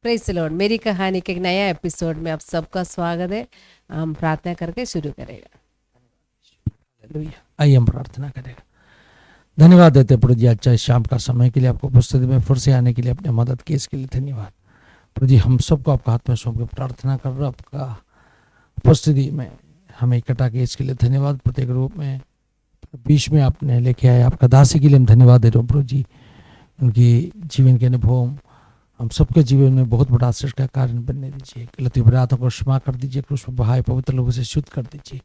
Praise the Lord. मेरी कहानी के एक नया एपिसोड में आप सबका स्वागत है। हम प्रार्थना करके शुरू करेगा। हालेलुया। आइए हम प्रार्थना करेगा। धन्यवाद देते प्रभु जी अच्छा इस शाम का समय के लिए, आपको उपस्थिति में फिर से आने के लिए, अपने मदद की इसके लिए धन्यवाद प्रभु जी। हम सबको आपका हाथ में सौंप के प्रार्थना कर रहे, आपका उपस्थिति में हमें इकट्ठा किए इसके लिए धन्यवाद। प्रत्येक रूप में बीच में आपने लेके आए, आपका दासी के लिए हम धन्यवाद दे रहे हो प्रभु जी। उनकी जीवन के अनुभव हम सबके जीवन में बहुत बड़ा आशीष का कारण बनने दीजिए। गलती बरातों को क्षमा कर दीजिए, क्रूस पर बहाए पवित्र लोगों से शुद्ध कर दीजिए।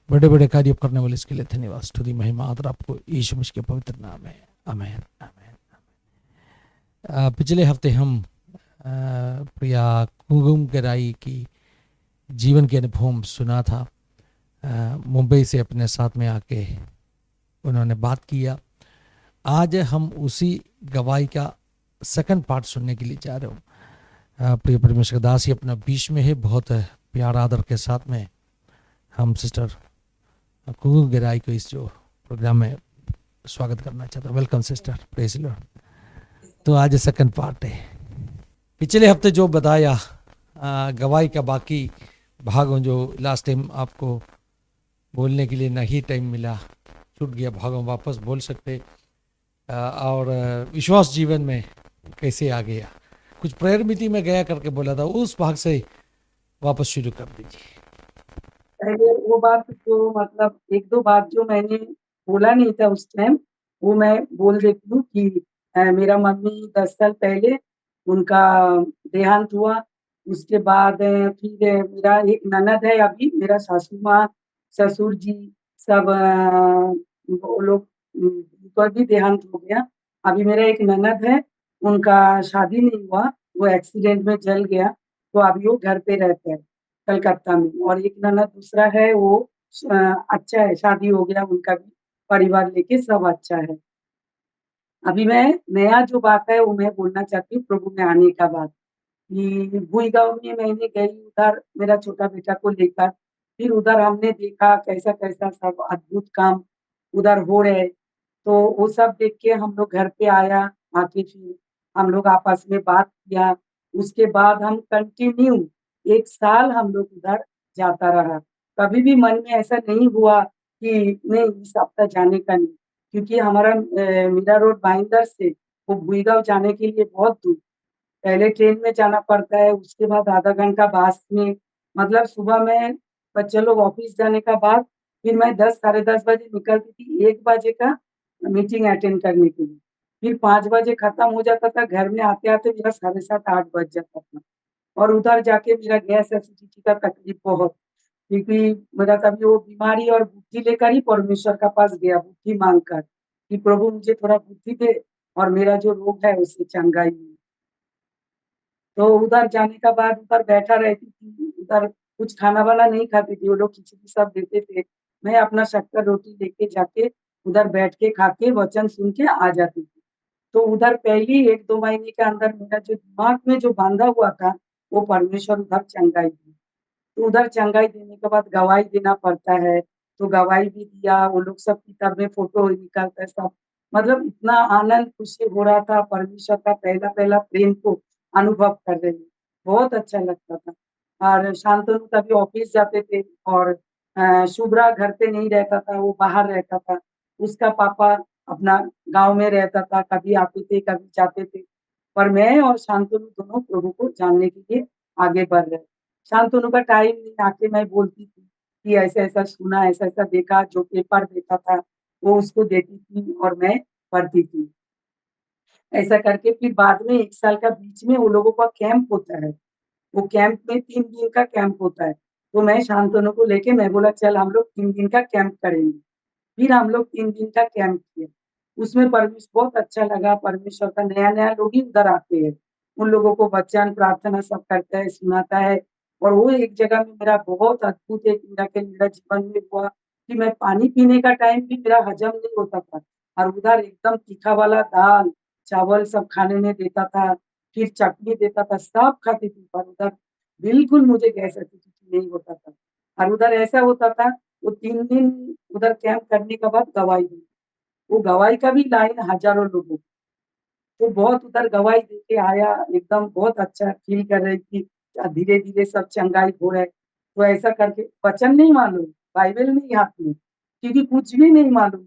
बड़े बड़े कार्य करने वाले इसके लिए धन्यवाद। स्तुति महिमा आदर आपको यीशु मसीह के पवित्र नाम है, आमीन आमीन। पिछले हफ्ते हम प्रिया कुमकुम गराई की जीवन के अनुभव सुना था। मुंबई से अपने साथ में आके उन्होंने बात किया। आज हम उसी गवाही का सेकंड पार्ट सुनने के लिए जा रहे हो। प्रिय परमेश्वर दास ही अपना बीच में है, बहुत प्यार आदर के साथ में हम सिस्टर कुमकुम गराई को इस जो प्रोग्राम में स्वागत करना चाहता हूँ। Welcome sister, praise the Lord. तो आज सेकंड पार्ट है। पिछले हफ्ते जो बताया गवाही का बाकी भाग जो लास्ट टाइम आपको बोलने के लिए नहीं टाइम मिला, छूट गया भाग, हम वापस बोल सकते। और विश्वास जीवन में कैसे आ गया, कुछ प्रेयर मीटिंग में गया करके बोला था, उस भाग से वापस शुरू कर दीजिए। पहले वो बात जो मतलब एक दो बात जो मैंने बोला नहीं था उस टाइम, वो मैं बोल देती हूँ कि मेरा मम्मी 10 साल पहले उनका देहांत हुआ। उसके बाद फिर मेरा एक ननद है, अभी मेरा सासू माँ, ससुर जी सब वो लोग उनका भी देहांत हो गया। अभी मेरा एक ननद है, उनका शादी नहीं हुआ, वो एक्सीडेंट में जल गया, तो अभी वो घर पे रहते हैं कलकत्ता में। और एक ननद दूसरा है, वो अच्छा है, शादी हो गया उनका भी, परिवार लेके सब अच्छा है। अभी मैं नया जो बात है वो मैं बोलना चाहती हूँ प्रभु में आने का बात, कि भूईगांव में मैंने गई उधर मेरा छोटा बेटा को लेकर। फिर उधर हमने देखा कैसा-कैसा सब अद्भुत काम उधर हो रहे। तो वो सब देख के हम लोग घर पे आया, आके फिर हम लोग आपस में बात किया। उसके बाद हम कंटिन्यू 1 साल हम लोग उधर जाता रहा। कभी भी मन में ऐसा नहीं हुआ कि नहीं इस हफ्ता जाने का नहीं, क्योंकि हमारा मीरा रोड भाईंदर से वो भूईगांव जाने के लिए बहुत दूर, पहले ट्रेन में जाना पड़ता है, उसके बाद आधा घंटा बस में, मतलब सुबह में बच्चे लोग ऑफिस जाने का बाद फिर मैं 10 साढ़े 10 बजे निकलती थी, 1 बजे का मीटिंग अटेंड करने के लिए। फिर 5 बजे खत्म हो जाता था, घर में आते-आते मेरा साढ़े 7 8 बज जाता था। और उधर जाके मेरा गैस एसिडिटी का तकलीफ बहुत, क्योंकि मेरा तभी वो बीमारी और बुद्धि लेकर ही परमेश्वर का पास गया, बुद्धि माँग कर, कि प्रभु मुझे थोड़ा बुद्धि दे और मेरा जो रोग है उससे चंगाई हो। तो उधर जाने का बाद उधर बैठा रहती थी, उधर कुछ खाना-वाना नहीं खाती थी, वो लोग खिचड़ी सब देते थे। मैं अपना शक्कर रोटी लेके जाके उधर बैठ के खा के वचन सुन के आ जाती थी। तो उधर पहली 1-2 महीने के अंदर मेरा जो दिमाग में जो बाँधा हुआ था, वो परमेश्वर उधर चंगाई दी। तो उधर चंगाई देने के बाद गवाही देना पड़ता है, तो गवाही भी दिया, वो लोग सब किताब में फ़ोटो निकालते हैं सब। मतलब इतना आनंद खुशी हो रहा था, परमेश्वर का पहला-पहला प्रेम को अनुभव कर रही हूँ। बहुत अच्छा लगता था। और शांतनु तभी ऑफ़िस जाते थे और शुभ्रा घर पे नहीं रहता था, वो बाहर रहता था। उसका पापा अपना गाँव में रहता था, कभी आते थे, कभी जाते थे। पर मैं और शांतनु दोनों प्रभु को जानने के लिए आगे बढ़ रहे। शांतनु का टाइम नहीं, आके मैं बोलती थी कि ऐसा-ऐसा सुना, ऐसा-ऐसा देखा, जो पेपर देता था, वो उसको देती थी और मैं पढ़ती थी। ऐसा करके फिर बाद में 1 साल का बीच में वो लोगों का कैंप होता है। वो कैंप में 3 दिन का कैंप होता है। तो मैं शांतनु को लेके मैं बोला चल हम लोग 3 दिन का कैंप करेंगे। फिर हम लोग 3 दिन का कैंप किए। उसमें बहुत अच्छा लगा, परमेश्वर का नया-नया लोग ही उधर आते हैं। उन लोगों को वचन, प्रार्थना सब करता है, सुनाता है। और वो एक जगह में मेरा बहुत अद्भुत एक मिरेकल मेरा जीवन में हुआ कि मैं पानी पीने का टाइम भी मेरा हजम नहीं होता था। और उधर एकदम तीखा वाला दाल, चावल सब खाने में देता था, फिर चटनी देता था, सब खाती थी। पर उधर बिल्कुल मुझे गैस एसिडिटी नहीं होता था। और उधर ऐसा होता था, वो 3 दिन उधर कैंप करने के बाद गवाही दी। वो गवाही का भी लाइन हज़ारों लोगों की। वो बहुत उधर गवाही देके आया, एकदम बहुत अच्छा फ़ील कर रही थी। धीरे-धीरे सब चंगाई हो रहा है। तो ऐसा करके वचन नहीं मालूम, बाइबल नहीं हाथ में, क्योंकि कुछ भी नहीं मालूम।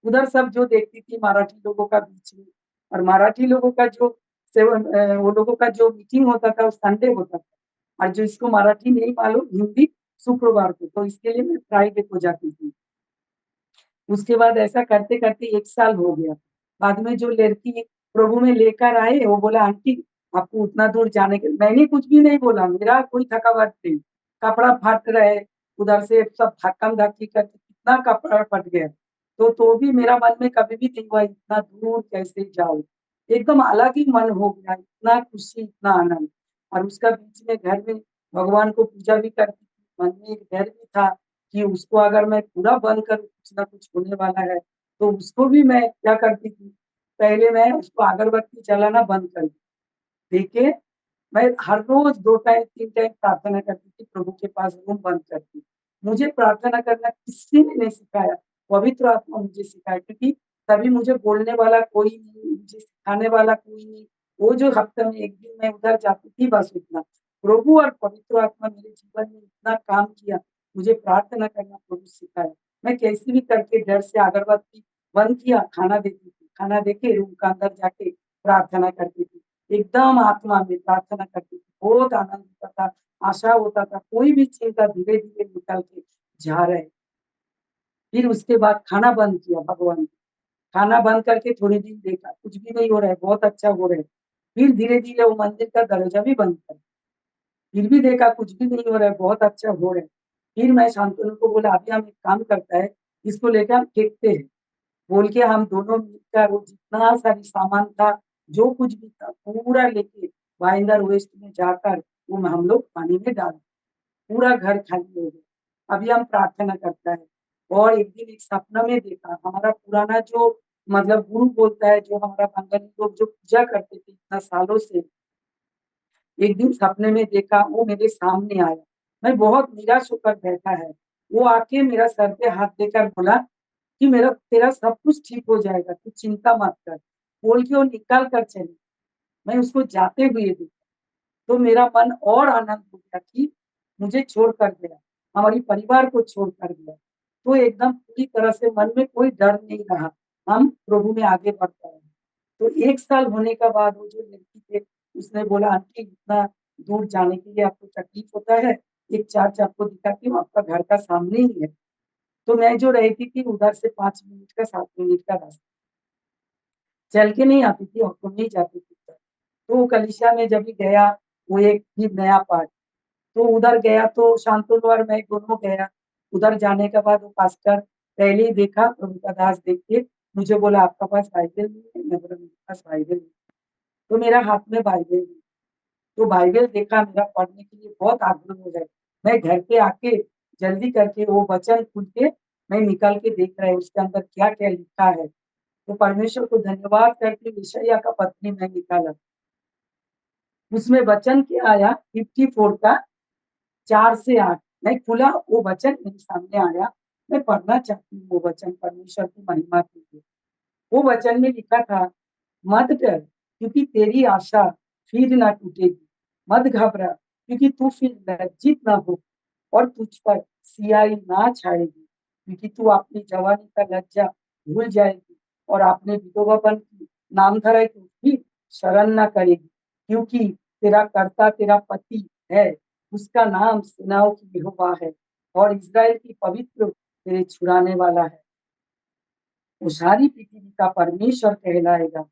उधर सब जो देखती थी मराठी लोगों का बीच में, और मराठी लोगों का जो वो लोगों का जो मीटिंग होता था वो संडे होता था, और जो इसको मराठी नहीं मालूम, हिंदी शुक्रवार को, तो इसके लिए मैं फ्राइडे को जाती थी। उसके बाद ऐसा करते-करते 1 साल हो गया। बाद में जो लड़की प्रभु में लेकर आए, वो बोला, आंटी आपको उतना दूर जाने के, मैंने कुछ भी नहीं बोला, मेरा कोई थकावट नहीं। कपड़ा फट रहे, उधर से सब धक्कम-धक्की करके कितना कपड़ा फट गया। तो भी मेरा मन में कभी भी नहीं हुआ इतना दूर कैसे जाऊँ। एकदम अलग ही मन हो गया, इतना खुशी, इतना आनंद। और उसका बीच में घर में भगवान को पूजा भी करती थी। मन में एक डर भी था कि उसको अगर मैं पूरा बंद करूँ, कुछ ना कुछ होने वाला है। तो उसको भी मैं क्या करती थी, पहले मैं उसको अगरबत्ती जलाना बंद कर दी। देखिए, मैं हर रोज़ 2 टाइम 3 टाइम प्रार्थना करती थी, प्रभु के पास रूम बंद करके। मुझे प्रार्थना करना किसी ने नहीं सिखाया, पवित्र आत्मा मुझे सिखाया, क्योंकि तभी मुझे बोलने वाला कोई नहीं, मुझे सिखाने वाला कोई नहीं। वो जो हफ्ते में 1 दिन मैं उधर जाती थी, बस इतना। प्रभु और पवित्र आत्मा मेरे जीवन में इतना काम किया, मुझे प्रार्थना करना प्रभु सिखाया। मैं कैसे भी करके डर से अगरबत्ती बंद किया, खाना देती थी, खाना देके रूम के अंदर जाके प्रार्थना करती थी। एकदम आत्मा में प्रार्थना करती थी, बहुत आनंद होता था, आशा होता था, कोई भी चिंता धीरे-धीरे निकल के जा रहा है। फिर उसके बाद खाना बंद किया भगवान ने, खाना बंद करके थोड़ी दिन देखा, कुछ भी नहीं हो रहा है, बहुत अच्छा हो रहा है। फिर धीरे-धीरे वो मंदिर का दरवाजा भी बंद कर, फिर भी देखा कुछ भी नहीं हो रहा है, बहुत अच्छा हो रहा है। फिर मैं शांतनु को बोला, अभी हम एक काम करता है, इसको लेके हम फेंकते हैं। बोल के हम दोनों मिलकर वो जितना सारी सामान था, जो कुछ भी था, पूरा लेके भाईंदर वेस्ट में जाकर वो हम लोग पानी में डाल, पूरा घर खाली हो गया। अभी हम प्रार्थना करता है। और एक दिन एक सपना में देखा, हमारा पुराना जो मतलब गुरु बोलता है, जो हमारा बंगाली लोग जो पूजा करते थे इतना सालों से, एक दिन सपने में देखा, वो मेरे सामने आया। मैं बहुत निराश होकर बैठा है। वो आके मेरा सर पे हाथ देकर बोला कि मेरा तेरा सब कुछ ठीक हो जाएगा, तू चिंता मत कर। बोल के वो निकल कर चली। मैं उसको जाते हुए देखा, तो मेरा मन और आनंद हो गया कि मुझे छोड़ कर गया, हमारी परिवार को छोड़ कर गया। तो एकदम पूरी तरह से मन में कोई डर नहीं रहा, हम प्रभु में आगे बढ़ पाए। तो 1 साल होने के बाद वो जो लड़की थे, उसने बोला, आंटी इतना दूर जाने के लिए आपको तकलीफ होता है, एक चर्च आपको दिखाती हूँ, आपका घर का सामने ही है। तो मैं जो रहती थी उधर से 5 मिनट का 7 मिनट का रास्ता, चल के नहीं आती थी, ऑटो में ही जाती थी। तो वो कलीसिया में जब भी गया, वो एक फिर नया पार्ट, तो उधर गया तो शांतनु और मैं दोनों गया। उधर जाने के बाद वो पास्टर पहले ही देखा, प्रभु का दास देख के मुझे बोला, आपके पास बाइबल नहीं है? मैं बोला, मेरे पास बाइबल नहीं। तो मेरा हाथ में बाइबल दी। तो बाइबल देखा, मेरा पढ़ने के लिए बहुत आग्रह हो गया। मैं घर पे आके जल्दी करके वो वचन खोल के मैं निकाल के देख रहा है उसके अंदर क्या-क्या लिखा है। तो परमेश्वर को धन्यवाद करके यशायाह का पत्री मैं निकाला। उसमें वचन क्या आया, 54 का 4 से 8। मैं खुला, वो वचन मेरे सामने आया। मैं पढ़ना चाहती हूँ वो वचन, परमेश्वर की महिमा के लिए। वो वचन में लिखा था, मत डर, क्योंकि तेरी आशा फिर ना टूटेगी। मत घबरा, क्योंकि तू फिर लज्जित ना हो, और तुझ पर सियाही ना छाएगी, क्योंकि तू अपनी जवानी का लज्जा भूल जाएगी, और अपने विधवापन की नामधराई तू फिर शरण न करेगी, क्योंकि तेरा कर्ता तेरा पति है, उसका नाम सेनाओं की यहोवा है, और इस्राएल की पवित्र तेरे छुड़ाने वाला है। वो सारी पृथ्वी का परमेश्वर कहलाएगा।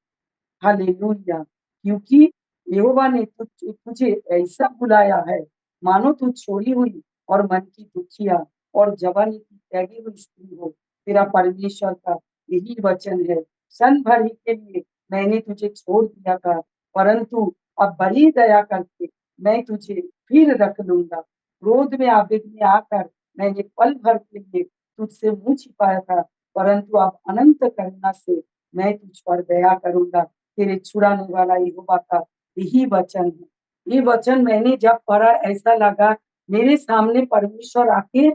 हालेलुया! क्योंकि यहोवा ने तुझे ऐसा बुलाया है, मानो तू छोड़ी हुई और मन की दुखिया और जवानी की त्यागी हुई स्त्री हो। तेरा परमेश्वर का यही वचन है। क्षण भर ही के लिए मैंने तुझे छोड़ दिया था, परंतु अब बड़ी दया करके मैं तुझे फिर रख लूँगा। क्रोध में आवेग में आकर मैंने पल भर के लिए तुझसे मुँह छिपाया था, परंतु अब अनंत करुणा से मैं तुझ पर दया करूँगा। तेरे छुड़ाने वाला यहोवा का यही वचन है। ये वचन मैंने जब पढ़ा, ऐसा लगा मेरे सामने परमेश्वर आके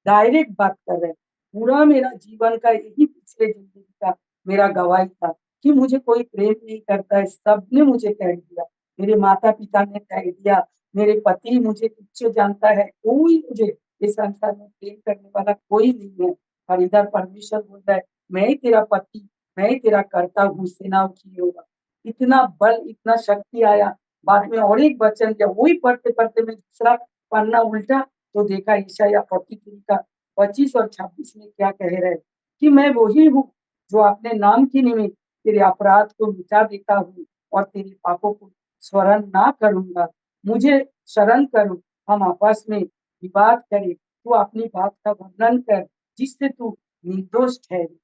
डायरेक्ट बात कर रहे हैं। पूरा मेरा जीवन का यही पिछले जिंदगी का मेरा गवाही था। कि मुझे कोई प्रेम नहीं करता है, सबने मुझे कह दिया, मेरे माता-पिता ने कह दिया, मेरे पति मुझे तुच्छ जानता है, कोई मुझे इस संसार में प्रेम करने वाला कोई नहीं है। और इधर परमेश्वर बोल रहा है, मैं ही तेरा पति, मैं ही तेरा कर्ता हूँ सेनाओं की यहोवा। इतना बल, इतना शक्ति आया। बाद में और एक वचन दिया, वही पढ़ते-पढ़ते मैं दूसरा पन्ना उल्टा तो देखा यशायाह 43 का 25 और 26 में क्या कह रहे हैं कि मैं वही हूँ जो अपने नाम के निमित्त तेरे अपराध को मिटा देता हूँ और तेरे पापों को स्मरण ना करूंगा। मुझे शरण करो, हम आपस में विवाद करें, तू अपनी बात का वर्णन कर जिससे तू निर्दोष ठहरे।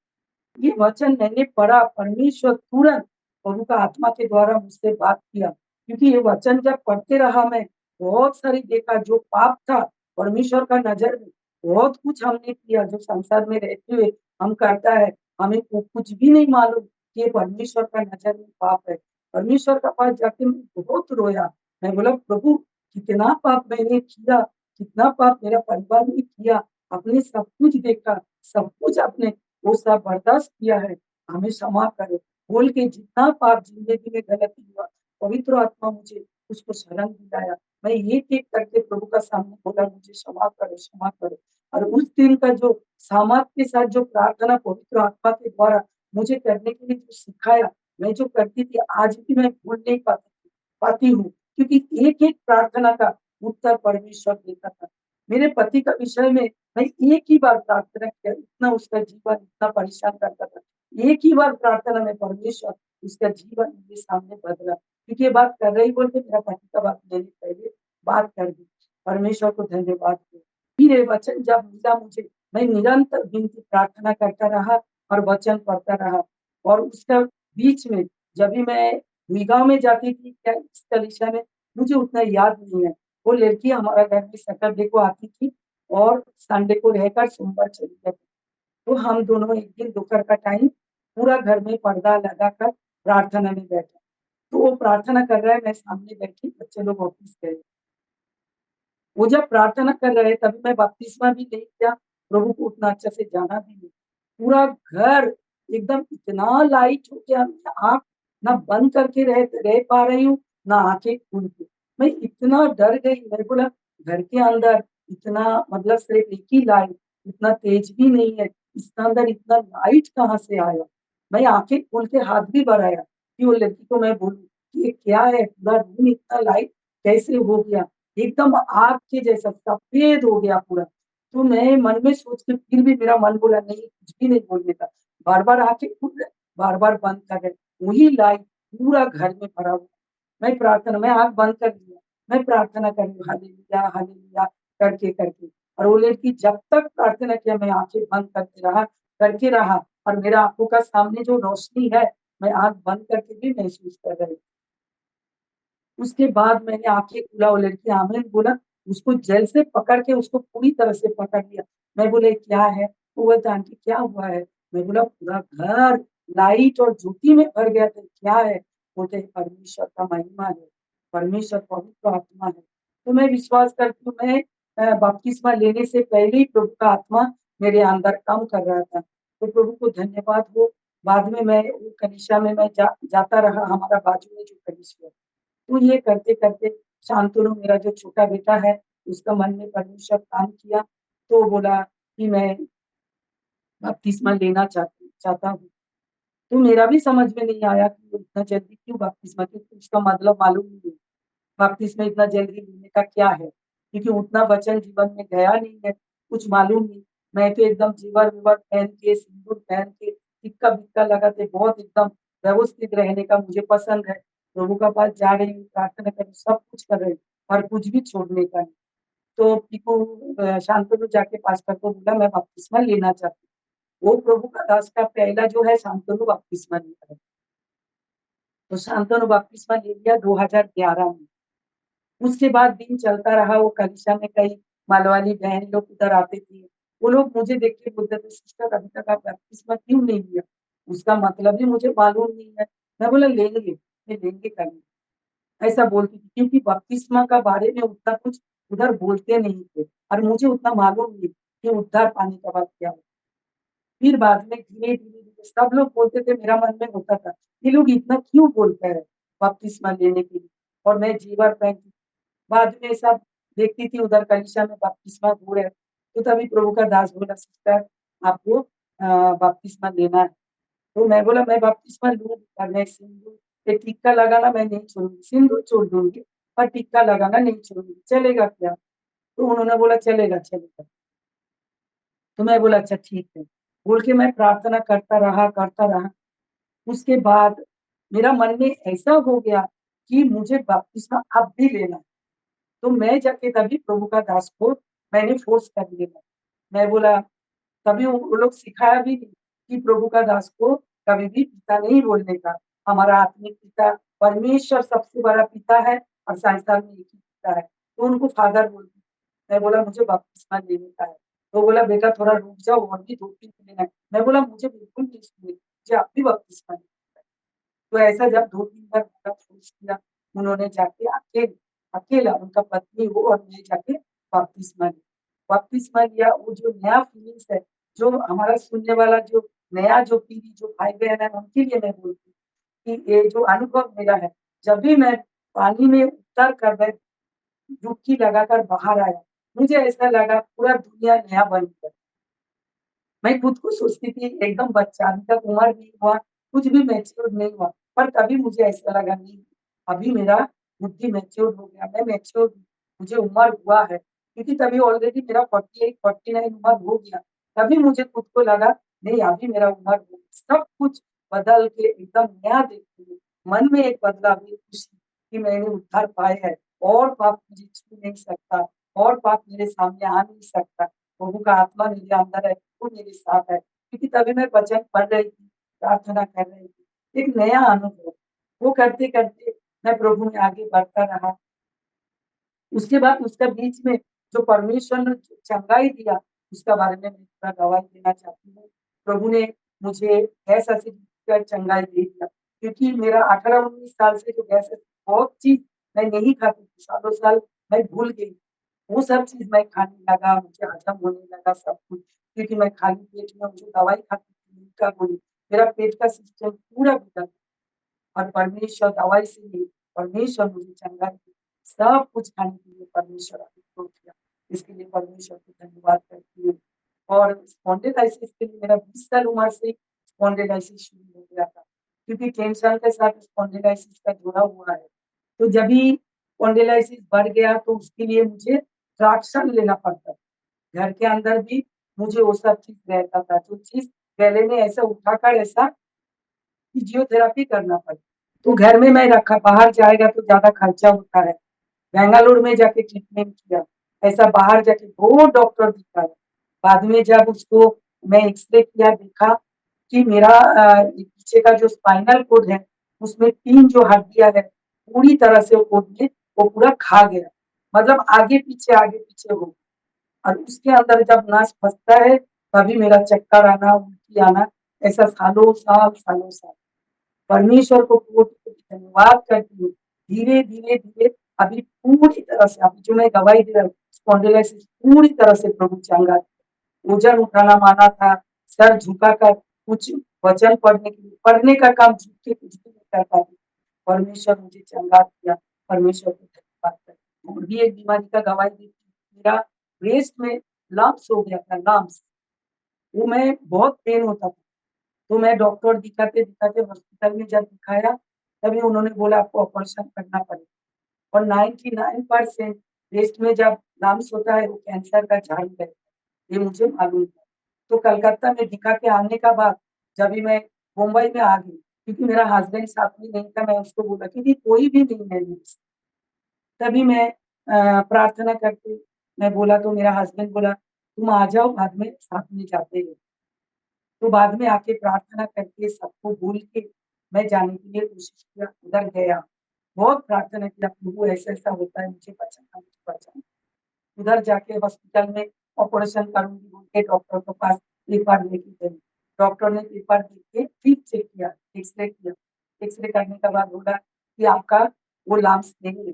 ये वचन मैंने पढ़ा, परमेश्वर तुरंत प्रभु का आत्मा के द्वारा मुझसे बात किया, क्योंकि ये वचन जब पढ़ते रहा मैं, बहुत सारी देखा जो पाप था परमेश्वर का नजर में, बहुत कुछ हमने किया जो संसार में रहते हुए हम करता है, हमें कुछ भी नहीं मालूम कि ये परमेश्वर का नजर में पाप है। परमेश्वर का पास जाके मैं बहुत रोया, मैं बोला प्रभु कितना पाप मैंने किया, कितना पाप मेरा परिवार ने किया, आपने सब कुछ देखा, सब कुछ आपने वो सब बर्दाश्त किया है, हमें क्षमा करो। बोल के जितना पाप जिंदगी में गलती हुआ, पवित्र आत्मा मुझे उसको शरण दिलाया। मैं एक-एक करके प्रभु का सामने बोला मुझे क्षमा करो, क्षमा करो। और उस दिन का जो सामर्थ्य के साथ जो प्रार्थना पवित्र आत्मा के द्वारा मुझे करने के लिए जो सिखाया, मैं जो करती थी आज भी मैं भूल नहीं पाती हूँ, क्योंकि एक-एक प्रार्थना का उत्तर परमेश्वर देता था। मेरे पति का विषय में मैं एक ही बार प्रार्थना किया, इतना उसका जीवन इतना परेशान करता था। एक ही बार प्रार्थना में परमेश्वर उसका जीवन मेरे सामने बदला, क्योंकि ये बात कर रही बोल के मेरा पति का बात मैंने पहले बात कर दी। परमेश्वर को धन्यवाद दो। फिर ये वचन जब मिला मुझे, मैं निरंतर विनती प्रार्थना करता रहा और वचन पढ़ता रहा और उसका बीच में जब भी मैं गाँव में जाती थी क्या इस कलीसिया में, मुझे उतना याद नहीं है। वो लड़की हमारा घर में सैटरडे को आती थी और संडे को रहकर सोमवार चली जाती। तो हम दोनों एक दिन दोपहर का टाइम पूरा घर में पर्दा लगाकर प्रार्थना में बैठे। तो वो प्रार्थना कर रहा है, मैं सामने बैठी, बच्चे लोग ऑफिस गए। वो जब प्रार्थना कर रहे तभी मैं बपतिस्मा भी नहीं किया, प्रभु को उतना अच्छे से जाना भी नहीं। पूरा घर एकदम इतना लाइट हो गया, मैं आँख ना बंद करके रह पा रही हूँ, ना आँखें खुल के। मैं इतना डर गई, मैं बोला घर के अंदर इतना मतलब सिर्फ एक ही लाइट, इतना तेज भी नहीं है, इसके अंदर इतना लाइट कहाँ से आया? मैं आँखें खोल के हाथ भी बढ़ाया कि वो लड़की को मैं बोलूँ कि ये क्या है? पूरा रूम इतना लाइट कैसे हो गया? एकदम आग के जैसा सफ़ेद हो गया पूरा। तो मैं मन में सोच के फिर भी मेरा मन बोला नहीं कुछ भी नहीं बोलने का। बार-बार आँखें खुल रहे, बार-बार बंद कर रहे। वही लाइट पूरा घर में भरा हुआ। मैं आँख बंद कर लिया। मैं प्रार्थना कर रही हूँ हालेलुया, हालेलुया करके। और वो लड़की जब तक प्रार्थना किया मैं आँखें बंद करके रहा और मेरा आँखों का सामने जो रोशनी है, मैं आँख बंद करके भी महसूस कर रही। उसके बाद मैंने आँखें खुला, वो लड़की आमीन बोला, उसको जेल से पकड़ के उसको पूरी तरह से पकड़ लिया। मैं बोले क्या है? वो बोलता आंटी क्या हुआ है? मैं बोला पूरा घर लाइट और ज्योति में भर गया था, क्या है? बोलते हैं परमेश्वर का महिमा है, परमेश्वर पवित्र आत्मा है। तो मैं विश्वास करती हूँ मैं बपतिस्मा लेने से पहले ही प्रभु का आत्मा मेरे अंदर काम कर रहा था। तो प्रभु को धन्यवाद हो, बाद में मैं वो कलीसिया में मैं जाता रहा, हमारा बाजू में जो कलीसिया है। तो ये करते-करते शांतनु मेरा जो छोटा बेटा है, उसका मन में परमेश्वर काम किया, तो बोला कि मैं बपतिस्मा लेना चाहता हूँ। तो मेरा भी समझ में नहीं आया कि वो इतना जल्दी क्यों बपतिस्मा क्योंकि उसका मतलब मालूम नहीं है, बपतिस्मा इतना जल्दी लेने का क्या है? क्योंकि उतना वचन जीवन में गया नहीं है, कुछ मालूम नहीं। मैं तो एकदम ज़ेवर-वेवर पहन के, सिंदूर पहन के, टिक्का-विक्का लगा के बहुत एकदम व्यवस्थित रहने का मुझे पसंद है। प्रभु के पास जा रही हूँ, प्रार्थना कर रही हूँ, सब कुछ कर रही हूँ, पर कुछ भी छोड़ने का नहीं। तो पीकू शांतनु जाके पास्टर को बोला मैं बपतिस्मा लेना चाहती हूँ। वो प्रभु का दास का पहला जो है शांतनु बपतिस्मा लिया है। तो शांतनु बपतिस्मा ले लिया 2011 में। उसके बाद दिन चलता रहा, वो कलीसिया में कई मालवाड़ी बहन लोग उधर आते थे। वो लोग मुझे देख के बोलते थे, "सिस्टर अभी तक आप बपतिस्मा क्यों नहीं लिया?" उसका मतलब ही मुझे मालूम नहीं है। मैं बोला, "लेंगे, ये लेंगे कभी।" ऐसा बोलती थी क्योंकि बपतिस्मा का बारे में उतना कुछ उधर बोलते नहीं थे और मुझे उतना मालूम नहीं कि उद्धार पाने के बाद क्या होता है। फिर बाद में धीरे-धीरे सब लोग बोलते थे, मेरा मन में होता था, ये लोग इतना क्यों बोलते हैं बपतिस्मा लेने के लिए? और मैं जीवर पहनती। बाद में सब देखती थी उधर कलीसिया में बपतिस्मा हो रहा है, तो तभी प्रभु का दास बोला, सिस्टर आपको बपतिस्मा लेना है। तो मैं बोला मैं बपतिस्मा लूँ पर मैं सिंदूर ये टीका लगाना मैं नहीं छोड़ूँगी, सिंदूर छोड़ दूँगी पर टीका लगाना नहीं छोड़ूँगी, चलेगा क्या? तो उन्होंने बोला चलेगा, चलेगा। तो मैं बोला अच्छा ठीक है, बोल के मैं प्रार्थना करता रहा। उसके बाद मेरा मन में ऐसा हो गया कि मुझे बपतिस्मा अब भी लेना है। तो मैं जाके तभी प्रभु का दास को मैंने फ़ोर्स कर लिया। मैं बोला तभी वो लोग सिखाया भी नहीं कि प्रभु का दास को कभी भी पिता नहीं बोलने का। हमारा आत्मिक पिता परमेश्वर सबसे बड़ा पिता है और संसार में एक ही पिता है। तो उनको फादर बोलती। मैं बोला मुझे बपतिस्मा लेने का है। तो बोला बेटा थोड़ा रुक जाओ और भी 2-3 दिन है। मैं बोला मुझे बिल्कुल नहीं चाहिए, मुझे अब भी बपतिस्मा लेना है। तो ऐसा जब 2-3 बार पूरा फ़ोर्स किया, उन्होंने जाके अकेला उनका पत्नी वो और मैं जाके बपतिस्मा लिया। बपतिस्मा लिया, वो जो नया फीलिंग्स है, जो हमारा सुनने वाला जो नया जो पीढ़ी जो भाई-बहन है, उनके लिए मैं बोलती हूँ कि ये जो अनुभव मेरा है, जब भी मैं पानी में उतर कर मैं डुबकी लगाकर बाहर आया, मुझे ऐसा लगा पूरा दुनिया नया बन गया। मैं खुद को सोचती थी एकदम बच्चा, अभी तक उम्र नहीं हुआ, कुछ भी मैच्योर नहीं हुआ, पर तभी मुझे ऐसा लगा नहीं, अभी मेरा बुद्धि मैच्योर हो गया, मैं मैच्योर हूँ, मुझे उम्र हुआ है, क्योंकि तभी ऑलरेडी मेरा 48-49 उम्र हो गया, तभी मुझे खुद को लगा नहीं अभी मेरा उम्र हो सब कुछ बदल के एकदम नया देखती हूँ, मन में एक बदलाव, एक खुशी कि मैंने उद्धार पाया है और पाप मुझे छू नहीं सकता और पाप मेरे सामने आ नहीं सकता। प्रभु का आत्मा मेरे अंदर है, वो मेरे साथ है। क्योंकि तभी मैं वचन पढ़ रही थी, प्रार्थना कर रही थी। एक नया अनुभव, वो करते-करते मैं प्रभु में आगे बढ़ता रहा। उसके बाद उसका बीच में जो परमेश्वर ने जो चंगाई दिया, उसका बारे में मैं थोड़ा गवाही देना चाहती हूँ। प्रभु ने मुझे गैस एसिडिटी का चंगाई दे दिया, क्योंकि मेरा 18-19 साल से जो गैस बहुत चीज़ मैं नहीं खाती थी, सालों-साल मैं भूल गई। वो सब चीज़ मैं खाने लगा, मुझे हज़म होने लगा सब कुछ, क्योंकि मैं खाली पेट में जो दवाई खाती थी, नींद का गोली, मेरा पेट का सिस्टम पूरा बिगड़ और परमेश्वर दवाई से नहीं, परमेश्वर मुझे चंगा किया। सब कुछ खाने के लिए परमेश्वर अभिषेक किया। इसके लिए परमेश्वर को धन्यवाद करती हूँ। और स्पॉन्डिलाइसिस के लिए मेरा 20 साल उम्र से स्पॉन्डिलाइसिस शुरू हो गया था, क्योंकि कैंसर के साथ स्पॉन्डिलाइसिस का जुड़ा हुआ है। तो जब भी स्पॉन्डिलाइसिस बढ़ गया तो उसके लिए मुझे ट्रैक्शन लेना पड़ता था। घर के अंदर भी मुझे वो सब चीज़ रहता था, जो चीज़ गले में ऐसा उठाकर ऐसा फिजियोथेरेपी करना पड़ा। तो घर में मैं रखा, बाहर जाएगा तो ज़्यादा खर्चा होता है। बैंगलोर में जाके ट्रीटमेंट किया, ऐसा बाहर जाके बहुत डॉक्टर दिखाया। बाद में जब उसको मैं एक्स-रे किया, देखा कि मेरा पीछे का जो स्पाइनल कॉर्ड है, उसमें 3 जो हड्डियाँ हैं, पूरी तरह से वो कॉर्ड में वो पूरा खा गया। मतलब आगे पीछे हो और उसके अंदर जब नस फँसता है, तभी मेरा चक्कर आना, उल्टी आना, ऐसा सालों साल। परमेश्वर को कोटि-कोटि धन्यवाद करती हूँ। धीरे-धीरे अभी पूरी तरह से अभी जो मैं गवाही दे रहा हूँ, स्पॉन्डिलाइसिस पूरी तरह से प्रभु चंगा किया। वज़न उठाना-माना था, सर झुकाकर कुछ वचन पढ़ने का काम झुक के कुछ भी नहीं कर पाती। परमेश्वर मुझे चंगा किया, परमेश्वर को धन्यवाद करती हूँ। और भी एक बीमारी का गवाही देती हूँ, मेरा ब्रेस्ट में लम्प्स हो गया था, लम्प्स। वो मैं बहुत पेन होता था। तो मैं डॉक्टर दिखाते-दिखाते हॉस्पिटल में जब दिखाया, तभी उन्होंने बोला आपको ऑपरेशन करना पड़ेगा और 99% ब्रेस्ट में जब लम्प्स होता है वो कैंसर का झाड़ है, ये मुझे मालूम था। तो कलकत्ता में दिखा के आने का बाद जब भी मैं मुंबई में आ गई, क्योंकि मेरा हस्बैंड साथ में नहीं था, मैं उसको बोला क्योंकि कोई भी नहीं है मेरे साथ। तभी मैं प्रार्थना करके मैं बोला तो मेरा हस्बैंड बोला, "तुम आ जाओ बाद में साथ में जाते हैं।" तो बाद में आके प्रार्थना करके सबको भूल के मैं जाने के लिए कोशिश किया, उधर गया। बहुत प्रार्थना किया, प्रभु ऐसा-ऐसा होता है, मुझे बचाना, मुझे बचाना। उधर जाके हॉस्पिटल में ऑपरेशन करूँगी बोल के डॉक्टर के पास पेपर लेके गई। डॉक्टर ने पेपर देख के फिर चेक किया, एक्स-रे किया। एक्स-रे करने के बाद बोला कि आपका वो लम्प्स नहीं है,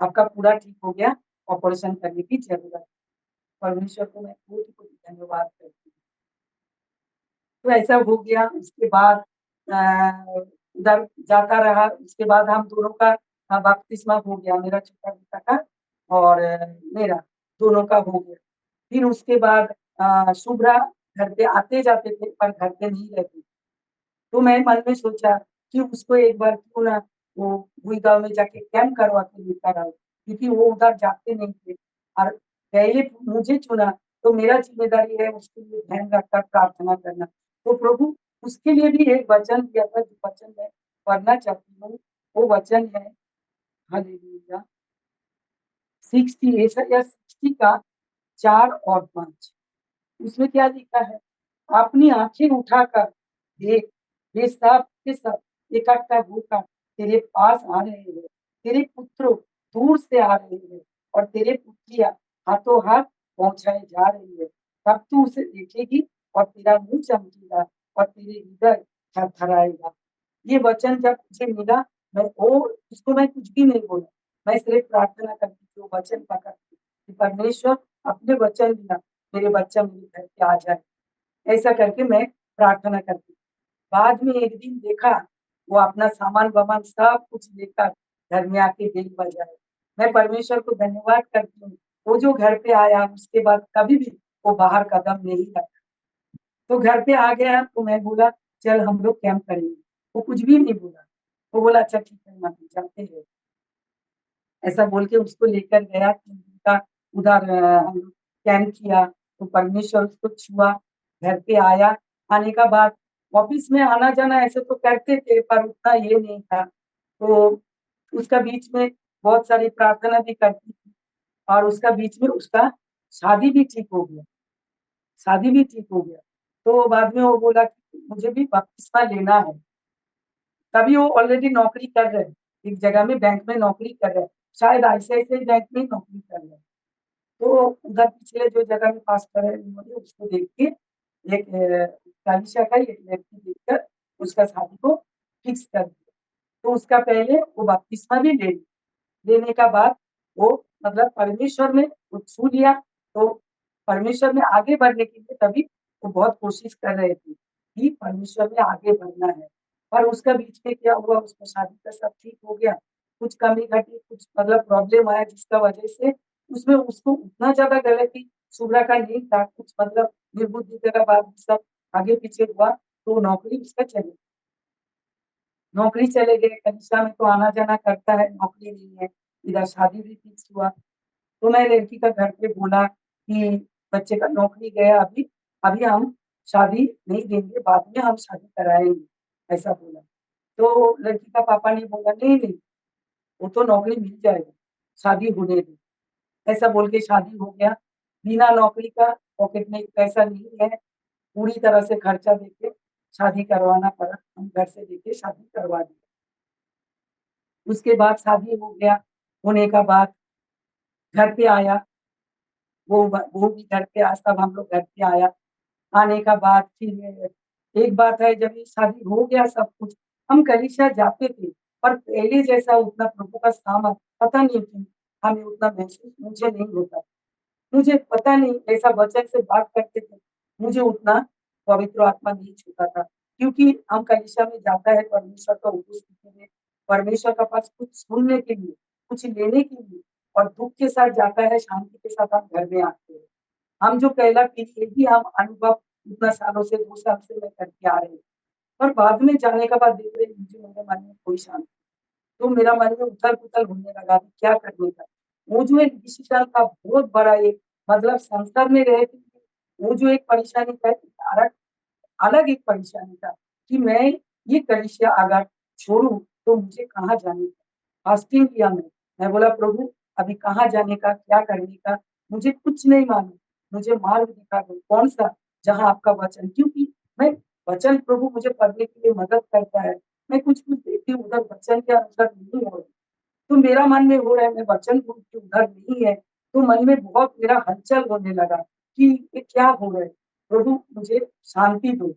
आपका पूरा ठीक हो गया, ऑपरेशन करने की ज़रूरत है। परमेश्वर को मैं कोटि-कोटि धन्यवाद करती हूँ। तो ऐसा हो गया। उसके बाद उधर जाता रहा। उसके बाद हम दोनों का बपतिस्मा हो गया, मेरा छोटा बेटा का और मेरा, दोनों का हो गया। फिर उसके बाद शुभ्रा घर पे आते जाते थे पर घर पे नहीं रहती। तो मैं मन में सोचा कि उसको एक बार क्यों ना वो हुई गाँव में जाके कैंप करवा के लेकर आऊँ, क्योंकि वो उधर जाते नहीं थे और पहले मुझे चुना, तो मेरा ज़िम्मेदारी है उसके लिए ध्यान रखकर प्रार्थना करना। तो प्रभु उसके लिए भी एक वचन दिया था, जो वचन मैं पढ़ना चाहती हूँ। वो वचन है, हालेलुया, 60 यशायाह 60 का 4 और 5। उसमें क्या लिखा है? अपनी आँखें उठाकर देख, वे सब के सब इकट्ठा होकर तेरे पास आ रहे हैं। तेरे पुत्र दूर से आ रहे हैं और तेरे पुत्रियाँ हाथों हाथ पहुँचाए जा रही है। तब तू उसे देखेगी और तेरा मुँह चमकेगा और तेरे हृदय थरथराएगा। ये वचन जब मुझे मिला, मैं उसको मैं कुछ भी नहीं बोला। मैं सिर्फ प्रार्थना करती थी, वो वचन पकड़ के कि परमेश्वर अपने वचन दिया, मेरे बच्चा मेरे घर पे आ जाए। ऐसा करके मैं प्रार्थना करती थी। बाद में एक दिन देखा, वो अपना सामान-वामान सब कुछ लेकर घर में आके बेल बजाए। मैं परमेश्वर को धन्यवाद करती हूँ, वो जो घर पे आया उसके बाद कभी भी वो बाहर कदम नहीं रखा। तो घर पे आ गया तो मैं बोला, चल हम लोग कैंप करेंगे। वो कुछ भी नहीं बोला। वो बोला अच्छा ठीक है मम्मी जाते हैं। ऐसा बोल के उसको लेकर गया 3 दिन का उधर हम लोग कैंप किया। तो परमेश्वर उसको छुआ, घर पे आया। आने का बाद ऑफिस में आना-जाना ऐसे तो करते थे पर उतना ये नहीं था। तो उसका बीच में बहुत सारी प्रार्थना भी करती थी और उसका बीच में उसका शादी भी ठीक हो गया। शादी भी ठीक हो गया। तो बाद में वो बोला कि मुझे भी बपतिस्मा लेना है। तभी वो ऑलरेडी नौकरी कर रहे हैं। एक जगह में बैंक में नौकरी कर रहे हैं। शायद आईसीआईसीआई बैंक में ही नौकरी कर रहे हैं। तो उधर पिछले जो जगह में पास करे उन्होंने उसको देख के एक तानिशा का एक लड़की देखकर उसका शादी को फिक्स कर दिया। तो उसका पहले वो बपतिस्मा भी ले ली। लेने का बाद वो मतलब परमेश्वर ने वो छू लिया। तो परमेश्वर में आगे बढ़ने के लिए तभी वो बहुत कोशिश कर रहे थे कि परमेश्वर में आगे बढ़ना है। और उसका बीच में क्या हुआ, उसका शादी का सब ठीक हो गया। कुछ कमी घटी, कुछ मतलब प्रॉब्लम आया जिसका वजह से उसमें उसको उतना ज़्यादा गलती शुभ्रा का नहीं था। कुछ मतलब निर्बुद्धि का बाद सब आगे पीछे हुआ तो नौकरी उसका चली। नौकरी चले गए, कनिष्ठा में तो आना-जाना करता है, नौकरी नहीं है, इधर शादी भी फिक्स हुआ। तो मैं लड़की का घर पे बोला कि बच्चे का नौकरी गया अभी, अभी हम शादी नहीं देंगे, बाद में हम शादी कराएँगे, ऐसा बोला। तो लड़की का पापा ने बोला, "नहीं-नहीं, वो तो नौकरी मिल जाएगा, शादी होने दो।" ऐसा बोल के शादी हो गया। बिना नौकरी का पॉकेट में पैसा नहीं है, पूरी तरह से खर्चा देके शादी करवाना पड़ा। हम घर से देके शादी करवा दी। उसके बाद शादी हो गया, होने का बाद घर पे आया, वो भी घर पे आया, सब हम लोग घर पे आया। आने का बाद फिर एक बात है जब ये शादी हो गया सब कुछ, हम कलीसिया जाते थे, पर पहले जैसा उतना प्रभु का सामर्थ पता नहीं क्यों हमें उतना महसूस मुझे नहीं होता। मुझे पता नहीं ऐसा वचन से बात करते थे, मुझे उतना पवित्र आत्मा नहीं छूता था। क्योंकि हम कलीसिया में जाता है परमेश्वर का उपस्थिति में, परमेश्वर के पास कुछ सुनने के लिए, कुछ लेने के लिए और दुःख के साथ जाता है, शांति के साथ हम घर में आते हैं। हम जो पहला पीढ़ी है, ये हम अनुभव इतना सालों से 2 साल से मैं करके आ रही हूँ। पर बाद में जाने के बाद देख रही हूँ, मुझे मेरे मन में कोई शांति, तो मेरा मन में उथल-पुथल होने लगा, अभी क्या करने का? वो जो एक डिसीज़न था बहुत बड़ा एक मतलब संसार में रह के वो जो एक परेशानी था, अलग अलग एक परेशानी था कि मैं ये कलीसिया अगर छोड़ूँ तो मुझे कहाँ जाने का? फास्टिंग किया मैं। मैं बोला प्रभु अभी कहाँ जाने का, क्या करने का? मुझे कुछ नहीं मालूम। मुझे मार्ग दिखा दो, कौन-सा जहाँ आपका वचन क्योंकि मैं वचन प्रभु मुझे पढ़ने के लिए मदद करता है। मैं कुछ-कुछ देखती हूँ उधर वचन के अनुसार नहीं हो रही। तो मेरा मन में हो रहा है मैं वचन को कि उधर नहीं है, तो मन में बहुत मेरा हलचल होने लगा कि ये क्या हो रहा है? प्रभु मुझे शांति दो।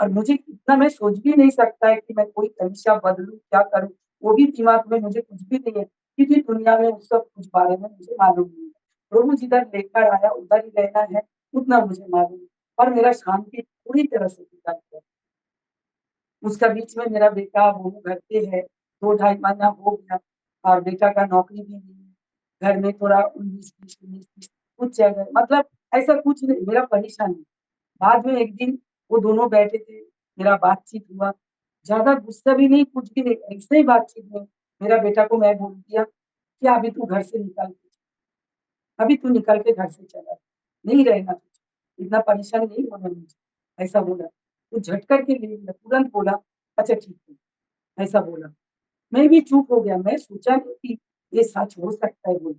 और मुझे इतना मैं सोच भी नहीं सकता है कि मैं कोई कलीसिया बदलूँ, क्या करूँ? वो भी दिमाग में मुझे कुछ भी नहीं है, क्योंकि दुनिया में उस सब कुछ बारे में मुझे मालूम नहीं है। प्रभु जिधर लेकर आया उधर ही रहना है, उतना मुझे मालूम है। और मेरा शांति पूरी तरह से बिगड़ गया। उसका बीच में मेरा बेटा वो घर पे है, 2 ढाई महीना हो गया और बेटा का नौकरी भी नहीं है। घर में थोड़ा 19-20 19-20 कुछ चल रहा है, मतलब ऐसा कुछ नहीं, मेरा परेशानी। बाद में एक दिन वो दोनों बैठे थे, मेरा बातचीत हुआ, ज़्यादा गुस्सा भी नहीं, कुछ भी नहीं, ऐसे ही बातचीत में मेरा बेटा को मैं बोल दिया कि अभी तू घर से निकल के, अभी तू निकल के घर से चला जा, नहीं रहना तुझे, इतना परेशान नहीं होना मुझे, ऐसा बोला। वो झट करके ले लिया, तुरंत बोला, अच्छा ठीक है, ऐसा बोला। मैं भी चुप हो गया, मैं सोचा नहीं कि ये सच हो सकता है बोल,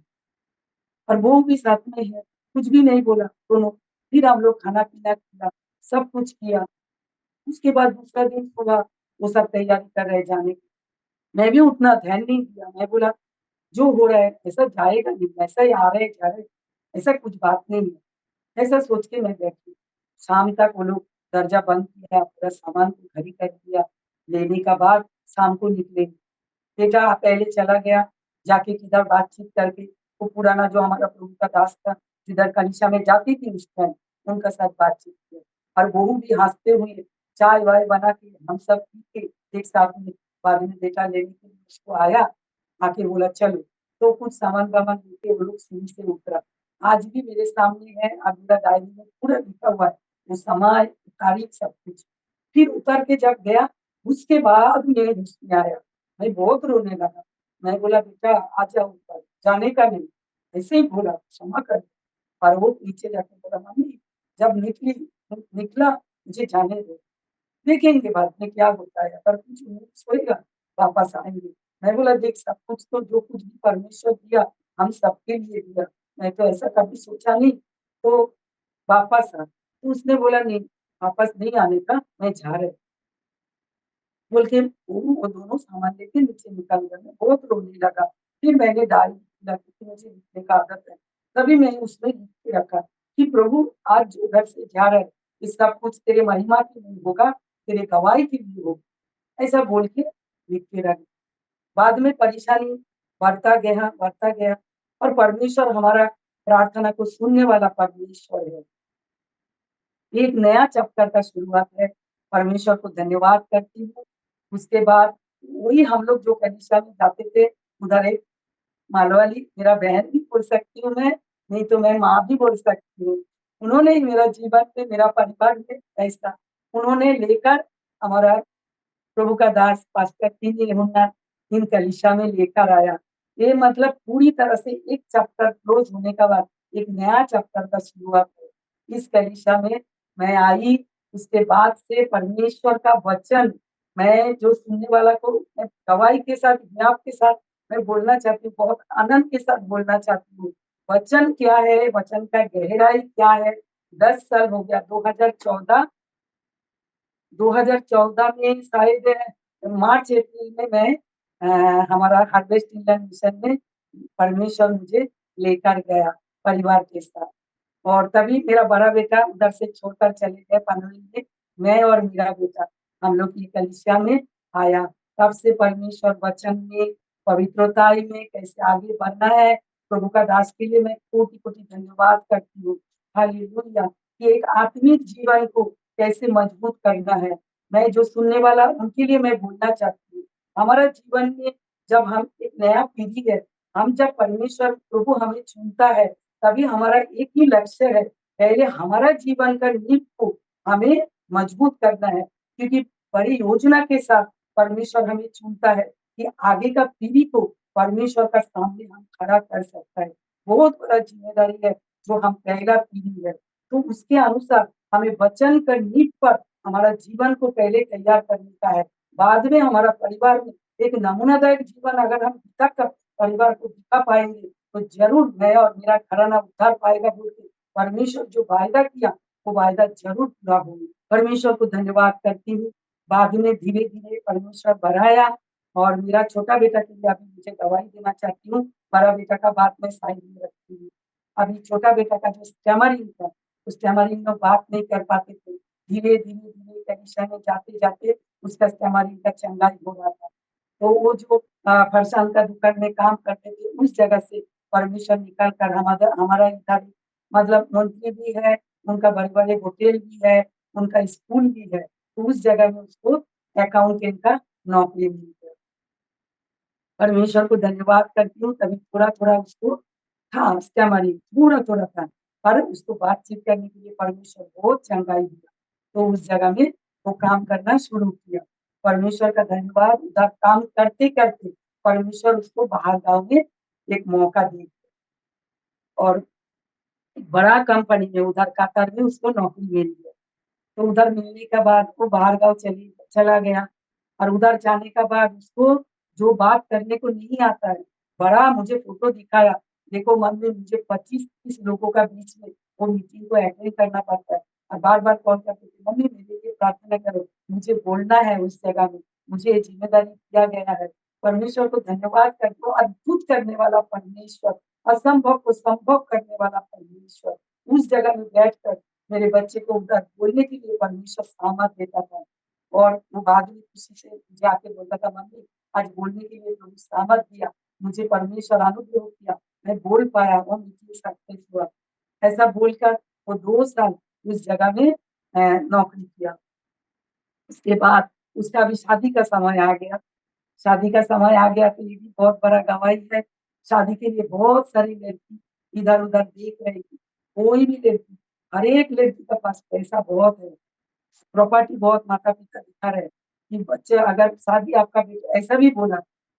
और वो भी साथ में है, कुछ भी नहीं बोला दोनों। फिर हम लोग खाना-पीना किया, सब कुछ किया। उसके बाद दूसरा दिन सुबह वो सब तैयारी कर रहे जाने की। मैं भी उतना ध्यान नहीं दिया, मैं बोला जो हो रहा है ऐसा जाएगा नहीं, ऐसा ही आ रहे हैं, जा रहे हैं, ऐसा कुछ बात नहीं है। ऐसा सोच के मैं बैठी। शाम तक वो लोग दरजा बंद किया, पूरा सामान को खड़ी कर दिया। लेने का बाद शाम को निकले। बेटा पहले चला गया, जाके किधर बातचीत करके, वो पुराना जो हमारा प्रभु का दास था, जिधर कलीसिया में जाती थी उस टाइम, उनका साथ बातचीत किया। और बहू भी हँसते हुए चाय-वाय बना के हम सब पी के एक साथ में बाद में बेटा लेने के लिए उसको आया, आके बोला चलो, तो कुछ सामान-वामान लेके वो लोग सीढ़ी से उतरा। आज भी मेरे सामने है, अब मेरा डायरी में पूरा लिखा हुआ है, वो समय, तारीख सब कुछ। फिर उतर के जब गया, उसके बाद मेरे होश में आया। मैं बहुत रोने लगा। मैं बोला बेटा आ जाओ ऊपर, जाने का नहीं, ऐसे ही बोला क्षमा कर। और वो नीचे जाके बोला मम्मी जब निकला मुझे जाने दो, देखेंगे बाद में क्या होता है, अगर कुछ उम्मीद होएगा वापस आएँगे। मैं बोला देख सब कुछ तो जो कुछ भी परमेश्वर दिया, हम सबके लिए दिया। मैं तो ऐसा कभी सोचा नहीं, तो वापस आ। तो उसने बोला नहीं, वापस नहीं आने का, मैं जा रहा हूँ। बोल के वो दोनों सामान लेके नीचे निकल गए। मैं बहुत रोने लगा। फिर मैंने डायरी खोला क्योंकि मुझे लिखने का आदत है। तभी मैंने उसमें लिख के रखा कि प्रभु आज जो घर से जा रहा है, ये सब कुछ तेरे महिमा के लिए होगा, तेरे गवाही के लिए होगा। ऐसा बोल के लिख के रख। बाद में परेशानी बढ़ता गया और परमेश्वर हमारा प्रार्थना को सुनने वाला परमेश्वर है। एक नया चैप्टर का शुरुआत है। परमेश्वर को धन्यवाद करती हूँ। उसके बाद वही हम लोग जो कलीसिया में जाते थे, उधर एक मालवाली मेरा बहन भी बोल सकती हूँ मैं, नहीं तो मैं माँ भी बोल सकती हूँ। उन्होंने ही मेरा जीवन में, मेरा परिवार में ऐसा उन्होंने लेकर हमारा प्रभु का दास पास्टर फिनी योहन्ना इन कलीसिया में लेकर आया। ये मतलब पूरी तरह से एक चैप्टर क्लोज होने का बाद एक नया चैप्टर का शुरुआत है। इस कलीसिया में मैं आई, उसके बाद से परमेश्वर का वचन मैं जो सुनने वाला को मैं गवाही के साथ, ज्ञाप के साथ मैं बोलना चाहती हूँ, बहुत आनंद के साथ बोलना चाहती हूँ। वचन क्या है, वचन का गहराई क्या है। 10 साल हो गया, 2014 में शायद मार्च अप्रैल में मैं हमारा हार्वेस्ट इंडियन मिशन में परमेश्वर मुझे लेकर गया परिवार के साथ। और तभी मेरा बड़ा बेटा उधर से छोड़कर चले गए पनवेल में। मैं और मेरा बेटा हम लोग की कलीसिया में आया। तब से परमेश्वर वचन में, पवित्रताई में कैसे आगे बढ़ना है, प्रभु का दास के लिए मैं कोटि-कोटि धन्यवाद करती हूँ। हालेलुया! कि एक आत्मिक जीवन को कैसे मजबूत करना है। मैं जो सुनने वाला उनके लिए मैं बोलना चाहती हूँ। हमारा जीवन में जब हम एक नया पीढ़ी है, हम जब परमेश्वर प्रभु हमें चुनता है, तभी हमारा एक ही लक्ष्य है, पहले हमारा जीवन का नींव को हमें मजबूत करना है, क्योंकि बड़ी योजना के साथ परमेश्वर हमें चुनता है कि आगे का पीढ़ी को परमेश्वर का सामने हम खड़ा कर सकता है। बहुत बड़ा जिम्मेदारी है जो हम पहला पीढ़ी है, तो उसके अनुसार हमें वचन का नींव पर हमारा जीवन को पहले तैयार करने का है। बाद में हमारा परिवार में एक नमूनादायक जीवन अगर हम पिता का परिवार को दिखा पाएँगे, तो ज़रूर मैं और मेरा घराना उद्धार पाएगा बोल के परमेश्वर जो वायदा किया, वो वायदा ज़रूर पूरा होगा। परमेश्वर को धन्यवाद करती हूँ। बाद में धीरे-धीरे परमेश्वर बढ़ाया और मेरा छोटा बेटा के लिए अभी मुझे दवाई देना चाहती हूँ। बड़ा बेटा का बात मैं साइड में रखती हूँ। अभी छोटा बेटा का जो स्टैमरिंग था, उस स्टैमरिंग में बात नहीं कर पाते थे। धीरे-धीरे कलीसिया में जाते-जाते उसका स्टैमरिंग का चंगाई हो रहा था। तो वो जो फरसान का दुकान में काम करते थे, उस जगह से परमिशन निकाल कर हमारा हमारा इधर मतलब मंत्री भी है, उनका बड़े-बड़े होटल भी है, उनका स्कूल भी है, तो उस जगह में उसको अकाउंटेंट का नौकरी मिल गया। परमेश्वर को धन्यवाद करती हूँ, तभी थोड़ा-थोड़ा उसको था स्टैमरिंग, थोड़ा-थोड़ा था, पर उसको बातचीत करने के लिए परमेश्वर बहुत चंगाई दिया, तो उस जगह में वो काम करना शुरू किया। परमेश्वर का धन्यवाद, उधर काम करते-करते परमेश्वर उसको बाहर गाँव में एक मौका दे दिया और बड़ा कंपनी में उधर कतर में उसको नौकरी मिल गया। तो उधर मिलने के बाद वो बाहर गाँव चला गया और उधर जाने के बाद उसको जो बात करने को नहीं आता है, बड़ा मुझे फ़ोटो दिखाया, देखो मम्मी मुझे 25-30 लोगों का बीच में वो मीटिंग को अटेंड करना पड़ता है और बार-बार कॉल करते थे, मम्मी मेरे लिए प्रार्थना करो, मुझे बोलना है उस जगह में, मुझे ये ज़िम्मेदारी दिया गया है। परमेश्वर को धन्यवाद करती हूँ, अद्भुत करने वाला परमेश्वर, असंभव को संभव करने वाला परमेश्वर, उस जगह में बैठकर मेरे बच्चे को उधर बोलने के लिए परमेश्वर सामर्थ देता था और वो बाद में खुशी से मुझे आके बोलता था, मम्मी आज बोलने के लिए प्रभु सामर्थ दिया, मुझे परमेश्वर अनुग्रह किया, मैं बोल पाया, वो मीटिंग सक्सेस हुआ। ऐसा बोलकर वो 2 साल उस जगह में नौकरी किया। उसके बाद उसका भी शादी का समय आ गया। शादी का समय आ गया तो ये भी बहुत बड़ा गवाही है। शादी के लिए बहुत सारी लड़की इधर-उधर देख रही थी। कोई भी लड़की, हर एक लड़की के पास पैसा बहुत है। प्रॉपर्टी बहुत माता-पिता दिखा रहे हैं कि बच्चे अगर शादी आपका बेटा ऐसा भी बोला,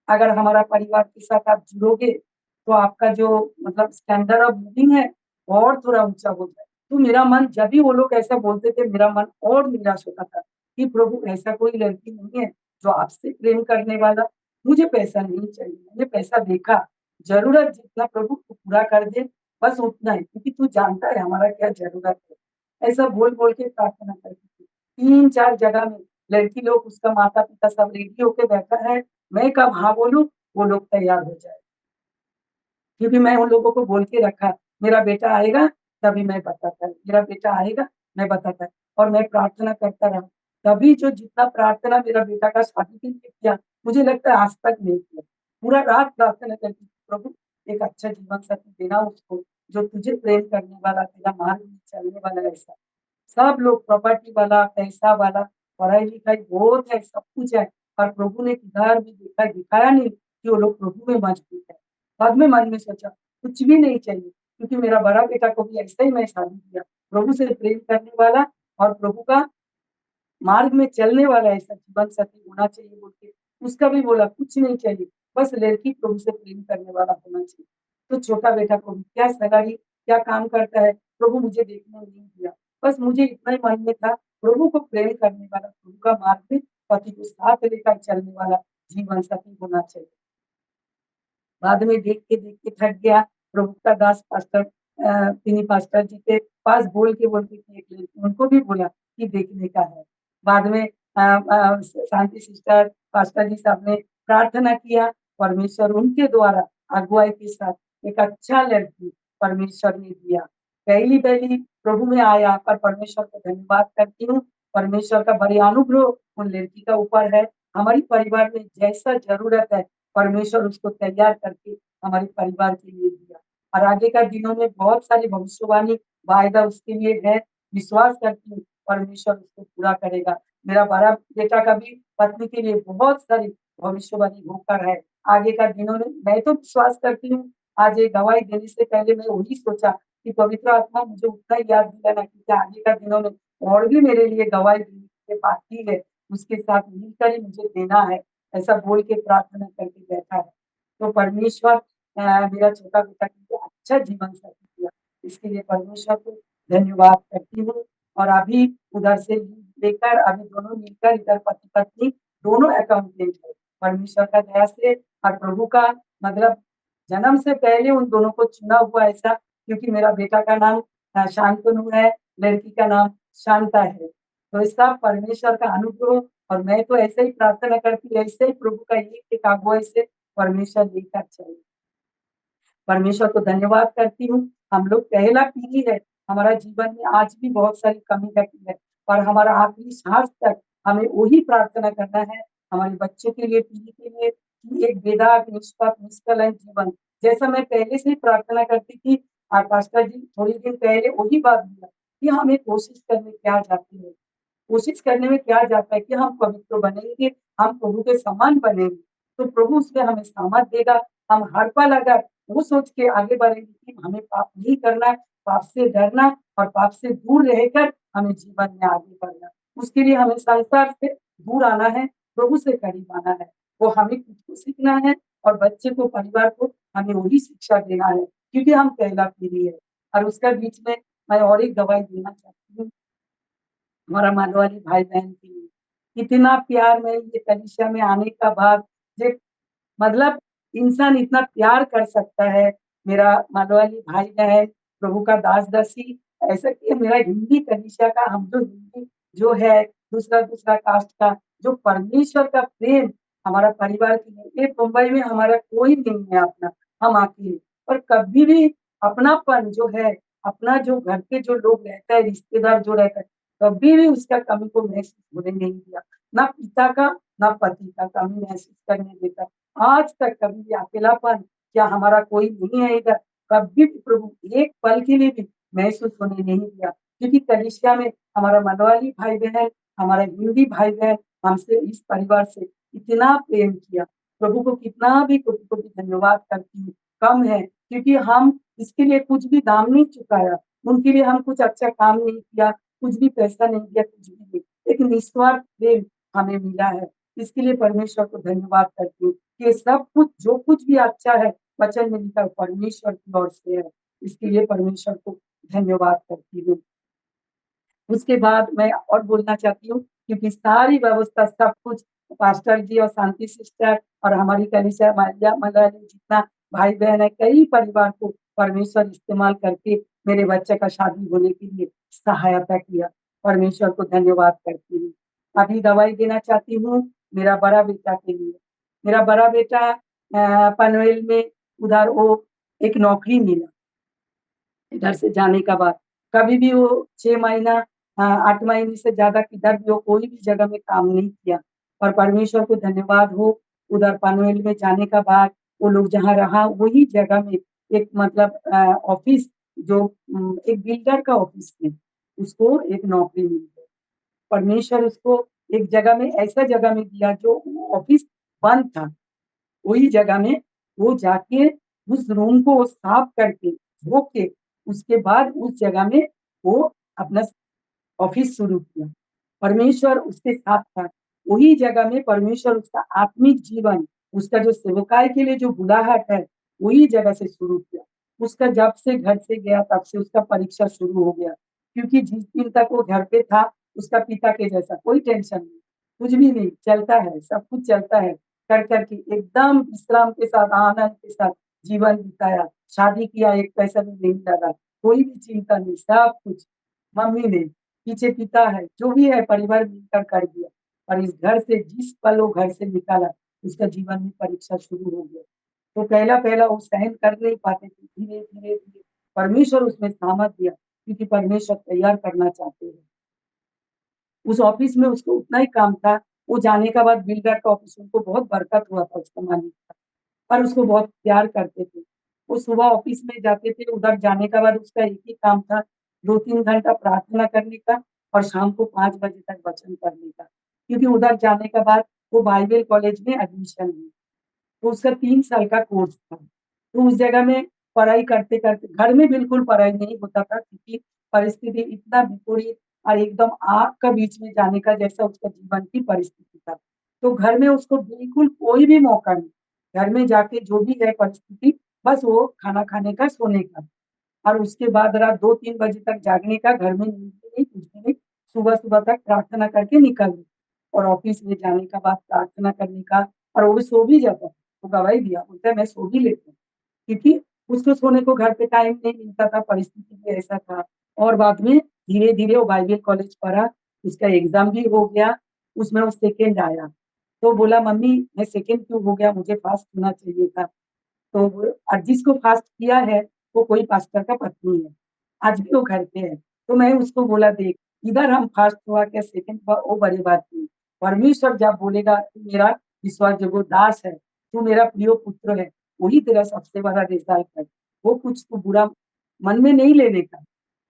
अगर हमारा परिवार के साथ आप जुड़ोगे, तो आपका जो मतलब स्टैंडर्ड ऑफ लिविंग है और थोड़ा ऊँचा हो जाए। तो मेरा मन जब भी वो लोग ऐसा बोलते थे, मेरा मन और निराश होता था कि प्रभु ऐसा कोई लड़की नहीं है जो आपसे प्रेम करने वाला, मुझे पैसा नहीं चाहिए, मैंने पैसा देखा, ज़रूरत जितना प्रभु तू पूरा कर दे, बस उतना ही, क्योंकि तू जानता है हमारा क्या ज़रूरत है। ऐसा बोल-बोल के प्रार्थना करती थी। 3-4 जगह में लड़की लोग उसका माता-पिता सब रेडी होके बैठा है, मैं कब हाँ बोलूँ, वो लोग तैयार हो जाए। क्योंकि मैं उन लोगों को बोल के रखा, मेरा बेटा आएगा तभी मैं बताता, मेरा बेटा आएगा, मैं बताता और मैं प्रार्थना करता रहा। तभी जो जितना प्रार्थना मेरा बेटा का शादी के लिए किया, मुझे लगता है आज तक नहीं किया। पूरा रात प्रार्थना करती थी, प्रभु एक अच्छा जीवन साथी देना उसको, जो तुझे प्रेम करने वाला, तेरा मार्ग में चलने वाला ऐसा। सब लोग प्रॉपर्टी वाला, पैसा वाला, पढ़ाई-लिखाई बहुत है, सब कुछ है, पर प्रभु ने किधर भी दिखाया नहीं कि वो लोग प्रभु में मजबूत है। बाद में मन में सोचा, कुछ भी नहीं चाहिए, क्योंकि मेरा बड़ा बेटा को भी ऐसे ही मैं शादी किया, प्रभु से प्रेम करने वाला और प्रभु का मार्ग में चलने वाला ऐसा जीवन साथी होना चाहिए बोल के, उसका भी बोला कुछ नहीं चाहिए, बस लड़की प्रभु से प्रेम करने वाला होना चाहिए। तो छोटा बेटा को भी क्या सैलरी, क्या काम करता है, प्रभु मुझे देखने नहीं दिया। बस मुझे इतना ही मन में था, प्रभु को प्रेम करने वाला, प्रभु का मार्ग में पति को साथ लेकर चलने वाला जीवन साथी होना चाहिए। बाद में देख के थक गया, प्रभु का दास पास्टर फिनी पास्टर जी के पास बोल के कि एक लड़की उनको भी बोला कि देखने का है। बाद में शांति सिस्टर, पास्टर जी साहब ने प्रार्थना किया, परमेश्वर उनके द्वारा अगुवाई के साथ एक अच्छा लड़की परमेश्वर ने दिया। पहली-पहली प्रभु में आया पर परमेश्वर का धन्यवाद करती हूँ, परमेश्वर का बड़े अनुग्रह उन लड़की का ऊपर है। हमारी परिवार में जैसा ज़रूरत है परमेश्वर उसको तैयार करके हमारे परिवार के लिए दिया और आगे का दिनों में बहुत सारी भविष्यवाणी वायदा उसके लिए है, विश्वास करती हूँ परमेश्वर उसको पूरा करेगा। मेरा बड़ा बेटा का भी पत्नी के लिए बहुत सारी भविष्यवाणी होकर है। आगे का दिनों में मैं तो विश्वास करती हूँ, आज ये गवाही देने से पहले मैं वही सोचा कि पवित्र आत्मा मुझे उतना ही याद दिलाना क्योंकि आगे का दिनों में और भी मेरे लिए गवाही देने के बाकी है, उसके साथ मिलकर ही मुझे देना है। ऐसा बोल के प्रार्थना करके बैठा है। तो परमेश्वर मेरा छोटा बेटा के लिए अच्छा जीवन साथी दिया। इसके लिए परमेश्वर को धन्यवाद करती हूँ और अभी उधर से लीव लेकर अभी दोनों मिलकर इधर पति-पत्नी दोनों अकाउंटेंट है। परमेश्वर का दया से और प्रभु का मतलब जन्म से पहले उन दोनों को चुना हुआ ऐसा क्योंकि मेरा बेटा का नाम शांतनु है, लड़की का नाम शांता है। तो इसका परमेश्वर का अनुग्रह और मैं तो ऐसे ही प्रार्थना करती हूँ, ऐसे ही प्रभु का एक-एक अगुवाई से परमेश्वर लेकर चले। परमेश्वर को धन्यवाद करती हूँ। हम लोग पहला पीढ़ी है, हमारा जीवन में आज भी बहुत सारी कमी-कटी है और हमारा आखिरी साँस तक हमें वही प्रार्थना करना है, हमारे बच्चों के लिए, पीढ़ी के लिए कि एक बेदाग, निष्पाप, निष्कलंक जीवन। जैसा मैं पहले से ही प्रार्थना करती थी पास्टर जी थोड़ी दिन पहले वही बात बोला कि हमें कोशिश करने क्या जाती है, कोशिश करने में क्या जाता है कि हम पवित्र बनेंगे, हम प्रभु के समान बनेंगे, तो प्रभु उसमें हमें सामर्थ देगा। हम हर पल अगर वो सोच के आगे बढ़ेंगे कि हमें पाप नहीं करना है, पाप से डरना और पाप से दूर रहकर हमें जीवन में आगे बढ़ना। उसके लिए हमें संसार से दूर आना है, प्रभु से करीब आना है। वो हमें खुद को सीखना है और बच्चे को, परिवार को हमें वही शिक्षा देना है, क्योंकि हम पहला पीढ़ी है। और उसका बीच में मैं और एक गवाही देना चाहती हूँ हमारा मालवाड़ी भाई बहन के लिए। इतना प्यार में ये कलीसिया में आने का बाद जे मतलब इंसान इतना प्यार कर सकता है। मेरा मालवाड़ी भाई बहन, प्रभु का दास दासी, ऐसा कि मेरा हिंदी कलीसिया का, हम जो हिंदी जो है दूसरा दूसरा कास्ट का, जो परमेश्वर का प्रेम हमारा परिवार के लिए, ये मुंबई में हमारा कोई नहीं है अपना, हम अकेले। और कभी भी अपनापन जो है, अपना जो घर के जो लोग रहता है, रिश्तेदार जो रहता है, कभी भी उसका कमी को महसूस होने नहीं दिया। ना पिता का, ना पति का कमी महसूस करने देता। आज तक कभी भी अकेलापन, क्या हमारा कोई नहीं है इधर, कभी भी प्रभु एक पल के लिए भी महसूस होने नहीं दिया। क्योंकि कलीसिया में हमारा मलयाली भाई बहन, हमारा हिंदी भाई बहन हमसे, इस परिवार से इतना प्रेम किया। प्रभु को कितना भी कोटि कोटि धन्यवाद करती हूँ, कम है। क्योंकि हम इसके लिए कुछ भी दाम नहीं चुकाया, उनके लिए हम कुछ अच्छा काम नहीं किया, कुछ भी पैसा नहीं दिया, कुछ भी नहीं, एक निस्वार्थ प्रेम हमें मिला है। इसके लिए परमेश्वर को धन्यवाद करती हूँ। ये सब कुछ, जो कुछ भी अच्छा है, वचन में लिखा परमेश्वर की ओर से है। इसके लिए परमेश्वर को धन्यवाद करती हूँ। उसके बाद मैं और बोलना चाहती हूँ, क्योंकि सारी व्यवस्था सब कुछ पास्टर जी और शांति सिस्टर और हमारी कलीसिया मालिया मलयाली जितना भाई बहन है, कई परिवार को परमेश्वर इस्तेमाल करके मेरे बच्चे का शादी होने के लिए सहायता किया। परमेश्वर को धन्यवाद करती हूँ। अभी दवाई देना चाहती हूँ मेरा बड़ा बेटा के लिए। मेरा बड़ा बेटा पनवेल में, उधर वो एक नौकरी मिला इधर से जाने का बाद। कभी भी वो 6 महीना 8 महीने से ज्यादा किधर भी हो, कोई भी जगह में काम नहीं किया। और परमेश्वर को धन्यवाद हो, उधर पनवेल में जाने का बाद वो लोग जहाँ रहा वही जगह में एक मतलब ऑफिस, जो एक बिल्डर का ऑफिस है, उसको एक नौकरी मिल गई। परमेश्वर उसको एक जगह में, ऐसा जगह में दिया जो ऑफिस बंद था, वही जगह में वो जाके उस रूम को साफ करके धो के उसके बाद उस जगह में वो अपना ऑफिस शुरू किया। परमेश्वर उसके साथ था। वही जगह में परमेश्वर उसका आत्मिक जीवन, उसका जो सेवकाई के लिए जो बुलाहट है, वही जगह से शुरू किया। उसका जब से घर से गया तब से उसका परीक्षा शुरू हो गया। क्योंकि जिस दिन तक वो घर पे था, उसका पिता के जैसा कोई टेंशन नहीं, कुछ भी नहीं, चलता है, सब कुछ चलता है। कर करके एकदम विश्राम के साथ, आनंद के साथ जीवन बिताया। शादी किया, एक पैसा भी नहीं लगा, कोई भी चिंता नहीं, सब कुछ मम्मी ने, पीछे पिता है, जो भी है परिवार मिलकर कर दिया। और इस घर से, जिस पल वो घर से निकाला, उसका जीवन में परीक्षा शुरू हो गया। तो पहला पहला वो सहन कर नहीं पाते थे, धीरे धीरे धीरे परमेश्वर उसमें सामर्थ दिया, क्योंकि परमेश्वर तैयार करना चाहते हैं। उस ऑफिस में उसको उतना ही काम था। वो जाने का बाद बिल्डर का ऑफिस, उनको बहुत बरकत हुआ था उसका मालिक का, पर उसको बहुत प्यार करते थे। वो सुबह ऑफिस में जाते थे, उधर जाने का बाद उसका एक ही काम था, 2-3 घंटा प्रार्थना करने का और शाम को 5 बजे तक वचन पढ़ने का। क्योंकि उधर जाने के बाद वो बाइबल कॉलेज में एडमिशन ली, तो उसका 3 साल का कोर्स था। तो उस जगह में पढ़ाई करते करते, घर में बिल्कुल पढ़ाई नहीं होता था, क्योंकि परिस्थिति इतना विपरीत और एकदम आग का बीच में जाने का जैसा उसका जीवन की परिस्थिति था। तो घर में उसको बिल्कुल कोई भी मौका नहीं, घर में जाके जो भी है परिस्थिति, बस वो खाना खाने का, सोने का, और उसके बाद रात 2-3 बजे तक जागने का, घर में नींद भी नहीं, कुछ भी नहीं, सुबह सुबह तक प्रार्थना करके निकलना और ऑफिस में जाने का बाद प्रार्थना करने का। और वो भी सो भी जाता था, वो गवाही दिया, बोलता है मैं सो भी लेता हूँ, क्योंकि उसको सोने को घर पे टाइम नहीं मिलता था, परिस्थिति भी ऐसा था। और बाद में धीरे धीरे वो बाइबल कॉलेज पढ़ा, उसका एग्जाम भी हो गया, उसमें वो सेकेंड आया। तो बोला मम्मी मैं सेकेंड क्यों हो गया, मुझे फर्स्ट होना चाहिए था। तो और जिसको फास्ट किया है वो कोई पास्टर का पत्नी है, आज भी वो घर पे है। तो मैं उसको बोला देख, इधर हम फास्ट हुआ क्या सेकंड हुआ, वो बड़ी बात नहीं। परमेश्वर जब बोलेगा तू मेरा विश्वास जोगो दास है, तू मेरा प्रिय पुत्र है, वही तेरा सबसे बड़ा रिजल्ट है। वो कुछ तो बुरा मन में नहीं लेने का,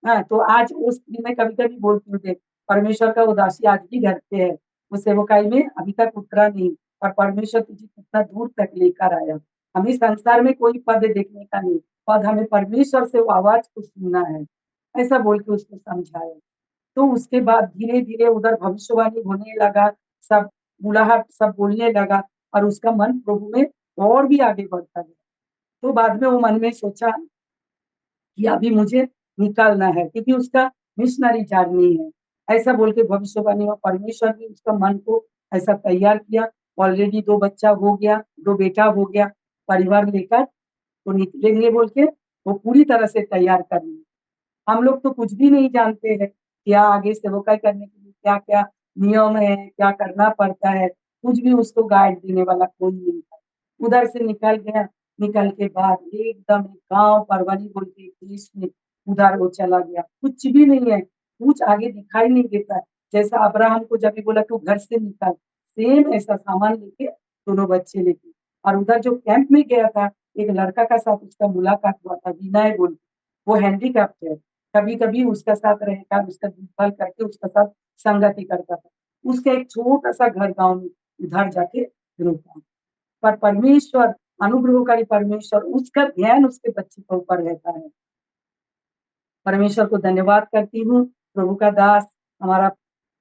हाँ, तो आज उस दिन मैं कभी-कभी बोलती हूँ, देख परमेश्वर का उदासी आज भी घर पे है। वो सेवकाई में अभी तक उतरा नहीं और परमेश्वर तुझे कितना दूर तक लेकर आया। हमें संसार में कोई पद देखने का नहीं, पद हमें परमेश्वर से वो आवाज़ को सुनना है। ऐसा बोल के उसको समझाया। तो उसके बाद धीरे-धीरे उधर भविष्यवाणी होने लगा, सब बुलाहट सब बोलने लगा और उसका मन प्रभु में और भी आगे बढ़ता गया। तो बाद में वो मन में सोचा कि अभी मुझे निकालना है क्योंकि उसका मिशनरी जर्नी है। ऐसा बोल के भविष्यवाणी में परमेश्वर ने उसका मन को ऐसा तैयार किया। ऑलरेडी 2 बच्चा हो गया, 2 बेटा हो गया, परिवार लेकर वो निकलेंगे बोल के वो पूरी तरह से तैयार कर लिए। हम लोग तो कुछ भी नहीं जानते हैं, क्या आगे सेवकाई करने के लिए क्या-क्या नियम है, क्या करना पड़ता है, कुछ भी उसको गाइड देने वाला कोई नहीं था। उधर से निकल गया, निकल के बाद एकदम एक गाँव परवनी बोल के एक देश में उधर वो चला गया। कुछ भी नहीं है, कुछ आगे दिखाई नहीं देता है। जैसा अब्राहम को जब भी बोला तू घर से निकल, सेम ऐसा सामान लेके दोनों बच्चे लेके और उधर जो कैंप में गया था, एक लड़का का साथ उसका मुलाकात हुआ था, विनय बोल के, वो हैंडीकैप्ड है। कभी-कभी उसका साथ रहकर, उसका देखभाल करके उसका साथ संगति करता था। उसका एक छोटा-सा घर गाँव में उधर जाके रुका। पर परमेश्वर, अनुग्रहकारी परमेश्वर, उसका ध्यान उसके बच्चे के ऊपर रहता है। परमेश्वर को धन्यवाद करती हूँ, प्रभु का दास हमारा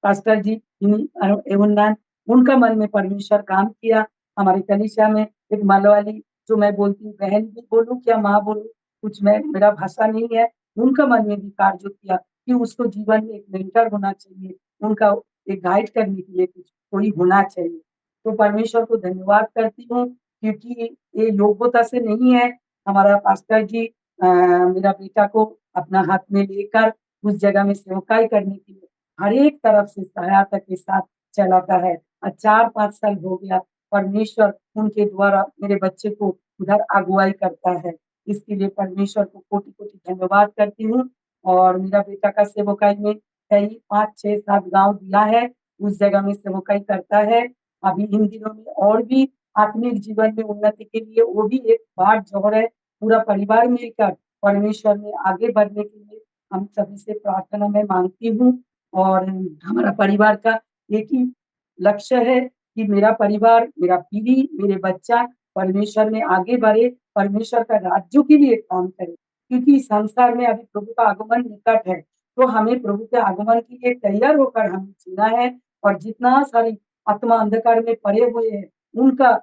पास्टर जी योहन्नन, उनका मन में परमेश्वर काम किया। हमारी कलीसिया में एक मलयाली जो मैं बोलती हूँ बहन भी बोलूँ क्या माँ बोलूँ, कुछ मैं मेरा भाषा नहीं है, उनका मन में भी कार्य किया कि उसको जीवन में एक मेंटर होना चाहिए, उनका एक गाइड करने के लिए कुछ कोई होना चाहिए। तो परमेश्वर को धन्यवाद करती हूँ क्योंकि ये योग्यता से नहीं है, हमारा पास्टर जी मेरा बेटा को अपना हाथ में लेकर उस जगह में सेवकाई करने के लिए हर एक तरफ से सहायता के साथ चलाता है और 4-5 साल हो गया परमेश्वर उनके द्वारा मेरे बच्चे को उधर अगुवाई करता है। इसके लिए परमेश्वर को कोटि-कोटि धन्यवाद करती हूँ और मेरा बेटा का सेवकाई में कई 5, 6, 7 गाँव दिया है, उस जगह में सेवकाई करता है। अभी इन दिनों में और भी आत्मिक जीवन में उन्नति के लिए वो भी एक बाट जोड़ है, पूरा परिवार मिलकर परमेश्वर में आगे बढ़ने के लिए हम सभी से प्रार्थना मैं मांगती हूँ और हमारा परिवार का एक ही लक्ष्य है कि मेरा परिवार, मेरा पीढ़ी, मेरे बच्चा परमेश्वर में आगे बढ़े, परमेश्वर का राज्यों के लिए काम करे। क्योंकि इस संसार में अभी प्रभु का आगमन निकट है, तो हमें प्रभु के आगमन के लिए तैयार होकर हमें जीना है और जितना सारी आत्मा अंधकार में पड़े हुए हैं, उनका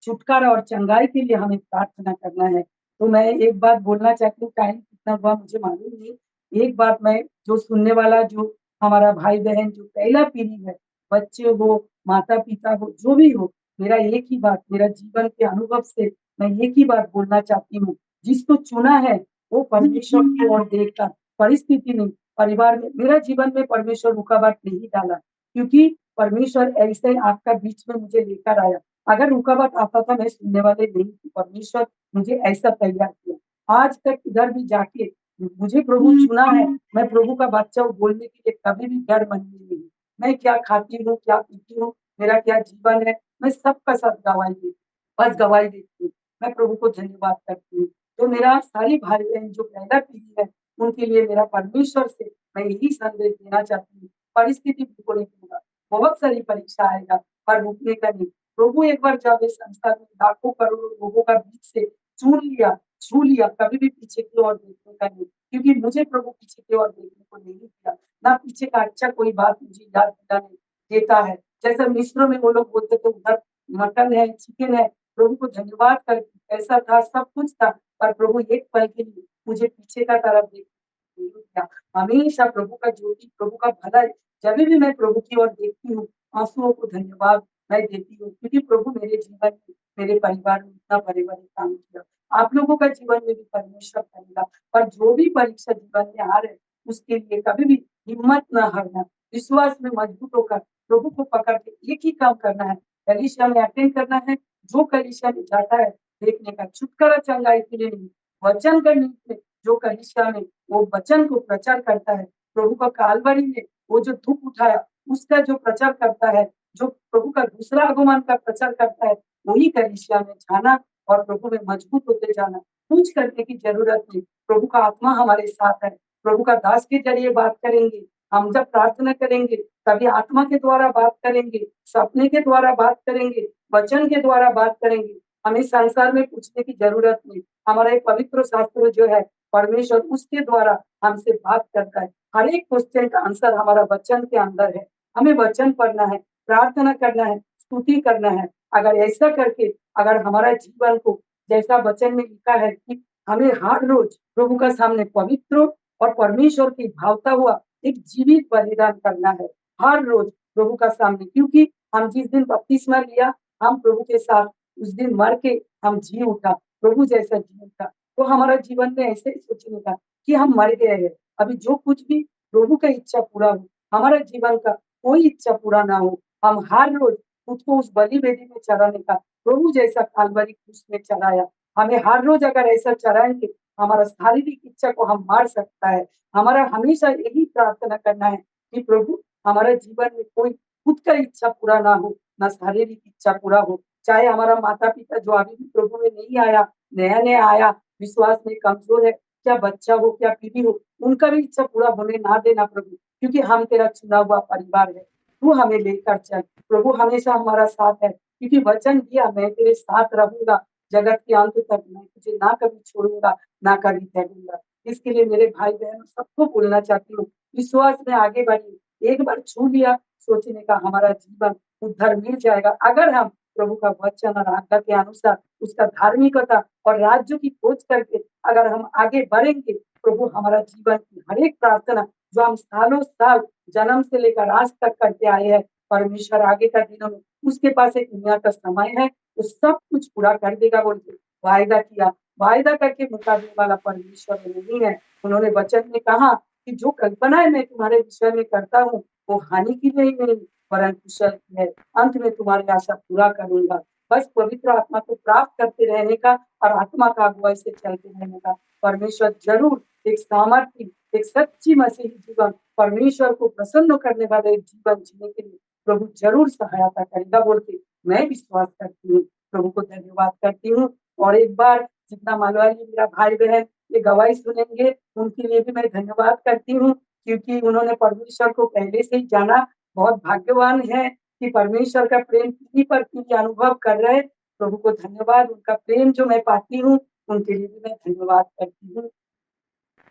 छुटकारा और चंगाई के लिए हमें प्रार्थना करना है। तो मैं एक बात बोलना चाहती हूँ, टाइम कितना हुआ मुझे मालूम नहीं। एक बात मैं जो सुनने वाला जो हमारा भाई-बहन जो पहला पीढ़ी है, बच्चे हो, माता-पिता हो, जो भी हो, मेरा एक ही बात, मेरा जीवन के अनुभव से मैं एक ही बात बोलना चाहती हूँ, जिसको चुना है, वो परमेश्वर की ओर देखकर, परिस्थिति नहीं, परिवार में मेरा जीवन में परमेश्वर रुकावट नहीं डाला, क्योंकि परमेश्वर ऐसे ही आपका बीच में मुझे लेकर आया। अगर रुकावट आता था मैं सुनने वाले नहीं थी, परमेश्वर मुझे ऐसा तैयार किया। आज तक इधर भी जाके मुझे प्रभु चुना है, मैं प्रभु का बच्चा हूँ बोलने के लिए कभी भी डर मन में नहीं। मैं क्या खाती हूँ, क्या पीती हूँ, मेरा क्या जीवन है, मैं सबका सब गवाही देती हूँ, बस गवाही देती हूँ। मैं प्रभु को धन्यवाद करती हूँ। तो मेरा सारी भाई-बहन जो पहला पीढ़ी है, उनके लिए मेरा परमेश्वर से मैं यही संदेश देना चाहती हूँ, परिस्थिति बिल्कुल नहीं दूँगा, बहुत सारी परीक्षा आएगा, पर रुकने का नहीं। प्रभु एक बार जब इस संसार में लाखों करोड़ों लोगों का बीच से चुन लिया, छू लिया, कभी भी पीछे की ओर देखने का नहीं, क्योंकि मुझे प्रभु पीछे की ओर देखने को नहीं दिया, ना पीछे का अच्छा कोई बात मुझे याद दिलाने देता है। जैसे मिस्र में वो लोग बोलते थे उधर मटन है, चिकन है, प्रभु को धन्यवाद करके पैसा था, सब कुछ था, पर प्रभु एक पल के लिए मुझे पीछे का तरफ देखने नहीं दिया। हमेशा प्रभु का ज्योति, प्रभु का भला जभी भी मैं प्रभु की ओर देखती हूँ, आँसुओं को धन्यवाद मैं देती हूँ क्योंकि प्रभु मेरे जीवन में, मेरे परिवार में इतना बड़े-बड़े काम किया। आप लोगों का जीवन में भी परमेश्वर करेगा, पर जो भी परीक्षा जीवन में आ रहे हैं, उसके लिए कभी भी हिम्मत ना हारना, विश्वास में मजबूत होकर प्रभु को पकड़ के एक ही काम करना है, कलीसिया में अटेंड करना है, जो कलीसिया में जाता है, देखने का छुटकारा चंगाई के लिए नहीं, वचन करने के लिए, जो कलीसिया में वो वचन को प्रचार करता है, प्रभु का कालवरी में वो जो धूप उठाया, उसका जो प्रचार करता है, जो प्रभु का दूसरा आगमन का प्रचार करता है, वही कलीसिया में जाना और प्रभु में मजबूत होते जाना। कुछ करने की ज़रूरत नहीं, प्रभु का आत्मा हमारे साथ है। प्रभु का दास के जरिए बात करेंगे। हम जब प्रार्थना करेंगे तभी आत्मा के द्वारा बात करेंगे, सपने के द्वारा बात करेंगे, वचन के द्वारा बात करेंगे। हमें संसार में पूछने की जरूरत नहीं। हमारा एक पवित्र शास्त्र जो है परमेश्वर, उसके द्वारा हमसे बात करता है। हर एक क्वेश्चन का आंसर हमारा वचन के अंदर है। हमें वचन पढ़ना है, प्रार्थना करना है, स्तुति करना है। अगर ऐसा करके अगर हमारा जीवन को जैसा वचन में लिखा है कि हमें हर रोज प्रभु का सामने पवित्र और परमेश्वर की भावता हुआ एक जीवित बलिदान करना है हर रोज प्रभु का सामने, क्योंकि हम जिस दिन बपतिस्मा लिया हम प्रभु के साथ उस दिन मर के हम जी उठा, प्रभु जैसा जी उठा। तो हमारा जीवन में ऐसे ही सोचने का कि हम मर गए हैं, अभी जो कुछ भी प्रभु का इच्छा पूरा हो, हमारा जीवन का कोई इच्छा पूरा ना हो। हम हर रोज खुद को उस बलि वेदी में चढ़ाने का प्रभु जैसा कालवरी क्रूस में चढ़ाया। हमें हर रोज अगर ऐसा चढ़ाएंगे हमारा शारीरिक इच्छा को हम मार सकता है। हमारा हमेशा यही प्रार्थना करना है कि प्रभु हमारे जीवन में कोई खुद का इच्छा पूरा ना हो, ना शारीरिक इच्छा पूरा हो। चाहे हमारा माता पिता जो अभी भी प्रभु में नहीं आया, नया नया आया, विश्वास में कमजोर है, क्या बच्चा हो क्या पीढ़ी हो, उनका भी इच्छा पूरा होने ना देना प्रभु, क्योंकि हम तेरा चुना हुआ परिवार है। तू हमें लेकर चल प्रभु, हमेशा हमारा साथ है, क्योंकि वचन दिया मैं तेरे साथ रहूंगा जगत के अंत तक, मैं तुझे ना कभी छोड़ूंगा ना कभी त्यागूंगा। इसके लिए मेरे भाई बहन सबको बोलना चाहती हूँ, विश्वास में आगे बढ़िए। एक बार छू लिया सोचने का हमारा जीवन उद्धार मिल जाएगा, अगर हम प्रभु का वचन और आज्ञा के अनुसार उसका धार्मिकता और राज्य की खोज करके अगर हम आगे बढ़ेंगे, प्रभु हमारा जीवन की हर एक प्रार्थना जो हम सालों साल जन्म से लेकर आज तक करते आए हैं, परमेश्वर आगे का दिनों में उसके पास एक दुनिया का समय है, वो सब कुछ पूरा कर देगा बोल के वायदा किया। वायदा करके मुकाबले वाला परमेश्वर नहीं है। उन्होंने वचन में कहा कि जो कल्पनाएं मैं तुम्हारे विषय में करता हूँ वो हानि की नहीं वरन कुशल की है, अंत में तुम्हारी आशा पूरा करूंगा। बस पवित्र आत्मा को प्राप्त करते रहने का और आत्मा का अगुवाई से चलते रहने का। परमेश्वर जरूर एक सामर्थ्य, एक सच्ची मसीही जीवन, परमेश्वर को प्रसन्न करने वाला एक जीवन जीने के लिए प्रभु जरूर सहायता करेगा बोल के मैं विश्वास करती हूँ। प्रभु को धन्यवाद करती हूँ। और एक बार जितना मलयाली मेरा भाई बहन ये गवाही सुनेंगे उनके लिए भी मैं धन्यवाद करती हूँ, क्योंकि उन्होंने परमेश्वर को पहले से ही जाना। बहुत भाग्यवान है कि परमेश्वर का प्रेम पीढ़ी पर पीढ़ी अनुभव कर रहे। प्रभु को धन्यवाद, उनका प्रेम जो मैं पाती हूँ उनके लिए भी मैं धन्यवाद करती हूँ।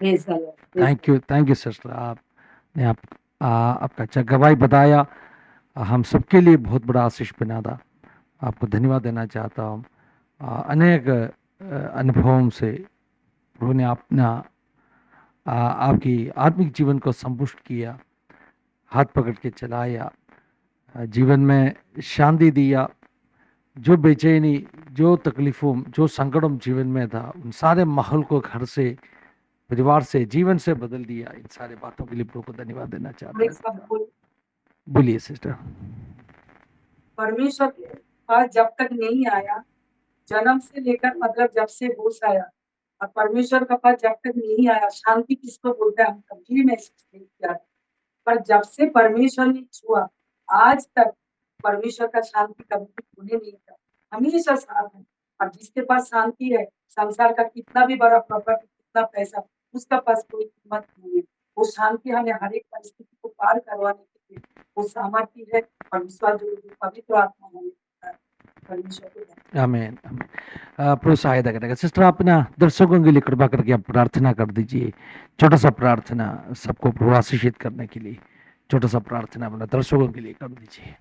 Praise the Lord. Thank you sister, आपने आपका अच्छा गवाही बताया, हम सबके लिए बहुत बड़ा आशीष बना था। आपको धन्यवाद देना चाहता हूँ। अनेक अनुभवों से प्रभु ने अपना आपकी आत्मिक जीवन को संपुष्ट किया, हाथ पकड़ के चलाया, जीवन में शांति दिया। जो बेचैनी, जो तकलीफों, जो संकटों जीवन में था, उन सारे माहौल को घर से, परिवार से, जीवन से बदल दिया। इन सारे बातों के लिए प्रभु को धन्यवाद देना चाहता हूँ। बोलिए सिस्टर। परमेश्वर के पास जब तक नहीं आया, जन्म से लेकर मतलब जब से होश आया, और परमेश्वर का पास जब तक नहीं आया, शांति किसको बोलता है हम कभी महसूस नहीं किया। पर जब से परमेश्वर ने छुआ आज तक परमेश्वर का शांति कभी भी भूले नहीं था, हमेशा साथ है। और जिसके पास शांति है, संसार का कितना भी बड़ा प्रॉपर्टी, कितना पैसा, उसका पास कोई कीमत नहीं है। वो शांति हमें हर एक परिस्थिति को पार करवाने के लिए वो सामर्थ्य है। और विश्वास जो पवित्र आत्मा हमें देता है। परमेश्वर को धन्यवाद। आमीन, आमीन। प्रभु सहायता करेगा। सिस्टर आप ना दर्शकों के लिए कृपा करके आप प्रार्थना कर दीजिए, छोटा सा प्रार्थना सबको प्रभु आशीषित करने के लिए, छोटा सा प्रार्थना अपना दर्शकों के लिए कर दीजिए।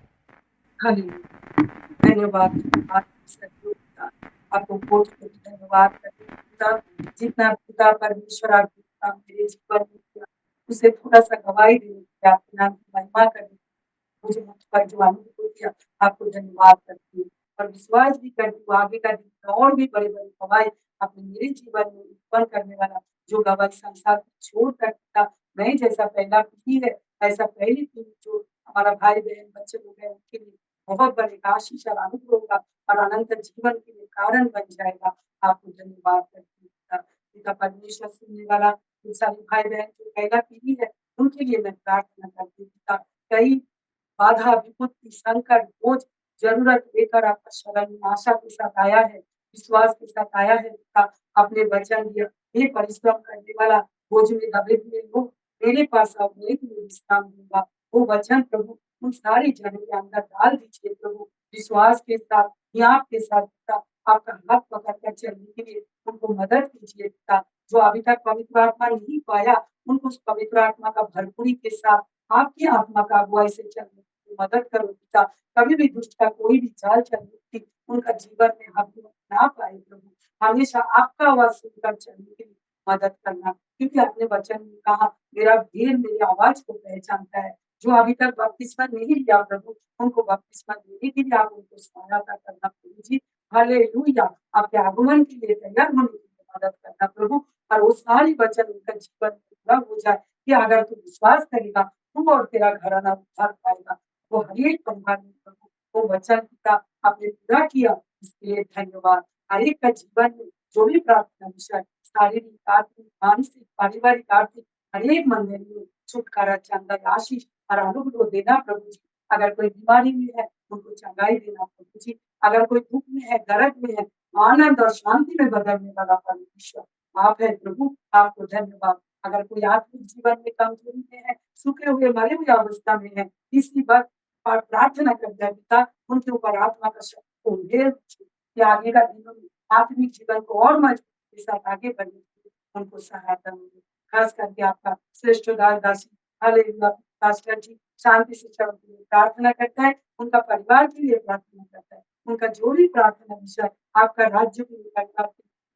हालेलुया। धन्यवाद, धन्यवाद सचिव पिता, आपको कोटि-कोटि धन्यवाद करते हैं पिता। जितना पिता परमेश्वर आपने काम मेरे जीवन में किया, उसे थोड़ा-सा गवाही देने के लिए, आपके नाम की महिमा करने के लिए, मुझे मुझ पर जो अनुभव किया, आपको धन्यवाद करती हूँ। और विश्वास भी करती हूँ आगे का दिन और भी बड़े-बड़े गवाही आपने मेरे जीवन में उत्पन्न करने वाला जो गवाही संसार को छोड़कर पिता, मैं जैसा पहला पीढ़ी है, ऐसा पहली पीढ़ी जो हमारा भाई-बहन, बच्चे लोग हैं, उनके लिए बहुत बड़े आशीष और अनुभव होगा और अनंत जीवन के लिए कारण बन जाएगा। आपको धन्यवाद करती हूँ पिता। पिता परमेश्वर सुनने वाला जो सारे भाई बहन जो पहला पीढ़ी है उनके लिए मैं प्रार्थना करती हूँ पिता। कई बाधा, विपत्ति, संकट, बोझ, जरूरत लेकर आपका शरण में आशा के साथ आया है, विश्वास के साथ आया है पिता। आपने वचन दिया, हे परिश्रम करने वाला बोझ में दबे हुए लोग मेरे पास आओ, मैं तुम्हें विश्राम दूंगा। वो वचन प्रभु उन सारी जनों के अंदर डाल दीजिए प्रभु, विश्वास के साथ, ज्ञान के साथ पिता, आपका हाथ पकड़ कर चलने के लिए उनको मदद कीजिए पिता। जो अभी तक पवित्र आत्मा नहीं पाया, उनको उस पवित्र आत्मा का भरपूरी के साथ आपकी आत्मा का अगुवाई से चलने की मदद करो पिता। कभी भी दुष्ट का कोई भी चाल चलने की उनका जीवन में हावी ना पाए प्रभु। हमेशा आपका आवाज सुनकर चलने के लिए मदद करना, क्योंकि अपने वचन में कहा, मेरा भेड़ मेरी आवाज को पहचानता है। जो अभी तक बपतिस्मा नहीं लिया प्रभु, उनको बपतिस्मा लेने के लिए आप उनको सहायता करना प्रभु जी। हालेलुया, आपके आगमन के लिए तैयार होने के लिए मदद करना प्रभु। और वो सारी वचन उनका जीवन में पूरा हो जाए कि अगर तू विश्वास करेगा, तू और तेरा घराना उद्धार पाएगा। वो हर एक परिवार में प्रभु वो वचन पिता आपने पूरा किया, इसके लिए धन्यवाद। हर एक का जीवन में जो भी प्रार्थना विषय, शारीरिक, आत्मिक, मानसिक, पारिवारिक, आर्थिक, हर एक मंदिर में छुटकारा, चंगा, आशीष और अनुग्रह देना प्रभु जी। अगर कोई बीमारी में है, उनको चंगाई देना प्रभु जी। अगर कोई दुख में है, दर्द में है, आनंद और शांति में बदलने वाला परमेश्वर आप है प्रभु, आपको धन्यवाद। अगर कोई आत्मिक जीवन में कमजोरी में है, सूखे हुए मरे हुए अवस्था में है, इसी वक्त और प्रार्थना करते हैं पिता, उनके ऊपर आत्मा का शक्ति को ढेर दीजिए कि आगे का दिनों में आत्मिक जीवन को और मजबूती के साथ आगे बढ़ने के लिए उनको सहायता मिले। खास करके आपका श्रेष्ठ दासी हालेलुया पास्टर जी शांति से चल के लिए प्रार्थना करता है, उनका परिवार के लिए प्रार्थना करता है, उनका जो भी प्रार्थना विषय आपका राज्य के लिए करता है,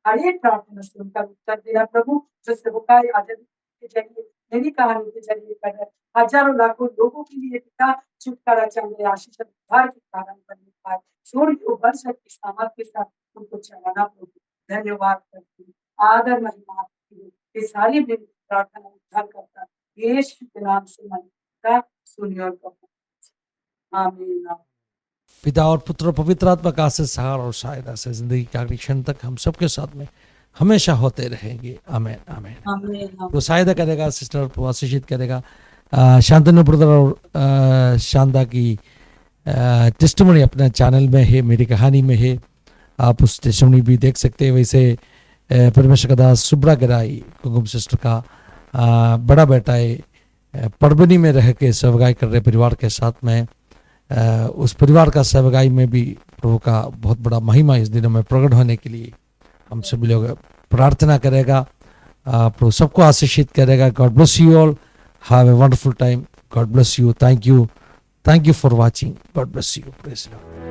हर एक प्रार्थना से उनका उत्तर देना प्रभु। जो सेवकाई आजादी के जरिए, मेरी कहानी के जरिए कर रहे हजारों लाखों लोगों के लिए पिता छुटकारा चाहिए, आशीष उद्धार के कारण बनने पाए, सूर्य को वर्षा की सामर्थ के साथ उनको चलाना प्रभु। धन्यवाद करती हूँ, आदर महिमा आपकी हो। ये सारी मेरी प्रार्थना उद्धार करता यीशु के नाम से मांगता, सुनिए और कबूल। आमीन। पिता और पुत्र और पवित्र आत्मा का आशीष सहारा और सहायता से जिंदगी के आखिरी क्षण तक हम सबके साथ में हमेशा होते रहेंगे। आमीन आमीन। आमीन। तो सहायता करेगा, सिस्टर को आशीषित करेगा। शांतनु ब्रदर और शांता की टेस्टिमनी अपने चैनल में है, मेरी कहानी में है, आप उस टेस्टिमनी भी देख सकते हैं। वैसे परमेश्वर का दास सुब्रा गराई कुमकुम सिस्टर का बड़ा बेटा है, परबनी में रह के सेवकाई कर रहे परिवार के साथ में, उस परिवार का सेवकाई में भी प्रभु का बहुत बड़ा महिमा इस दिनों में प्रकट होने के लिए हम सभी लोग प्रार्थना करेगा। प्रभु सबको आशीषित करेगा। God bless you all, have a wonderful time. God bless you, thank you for watching. God bless you, praise the Lord.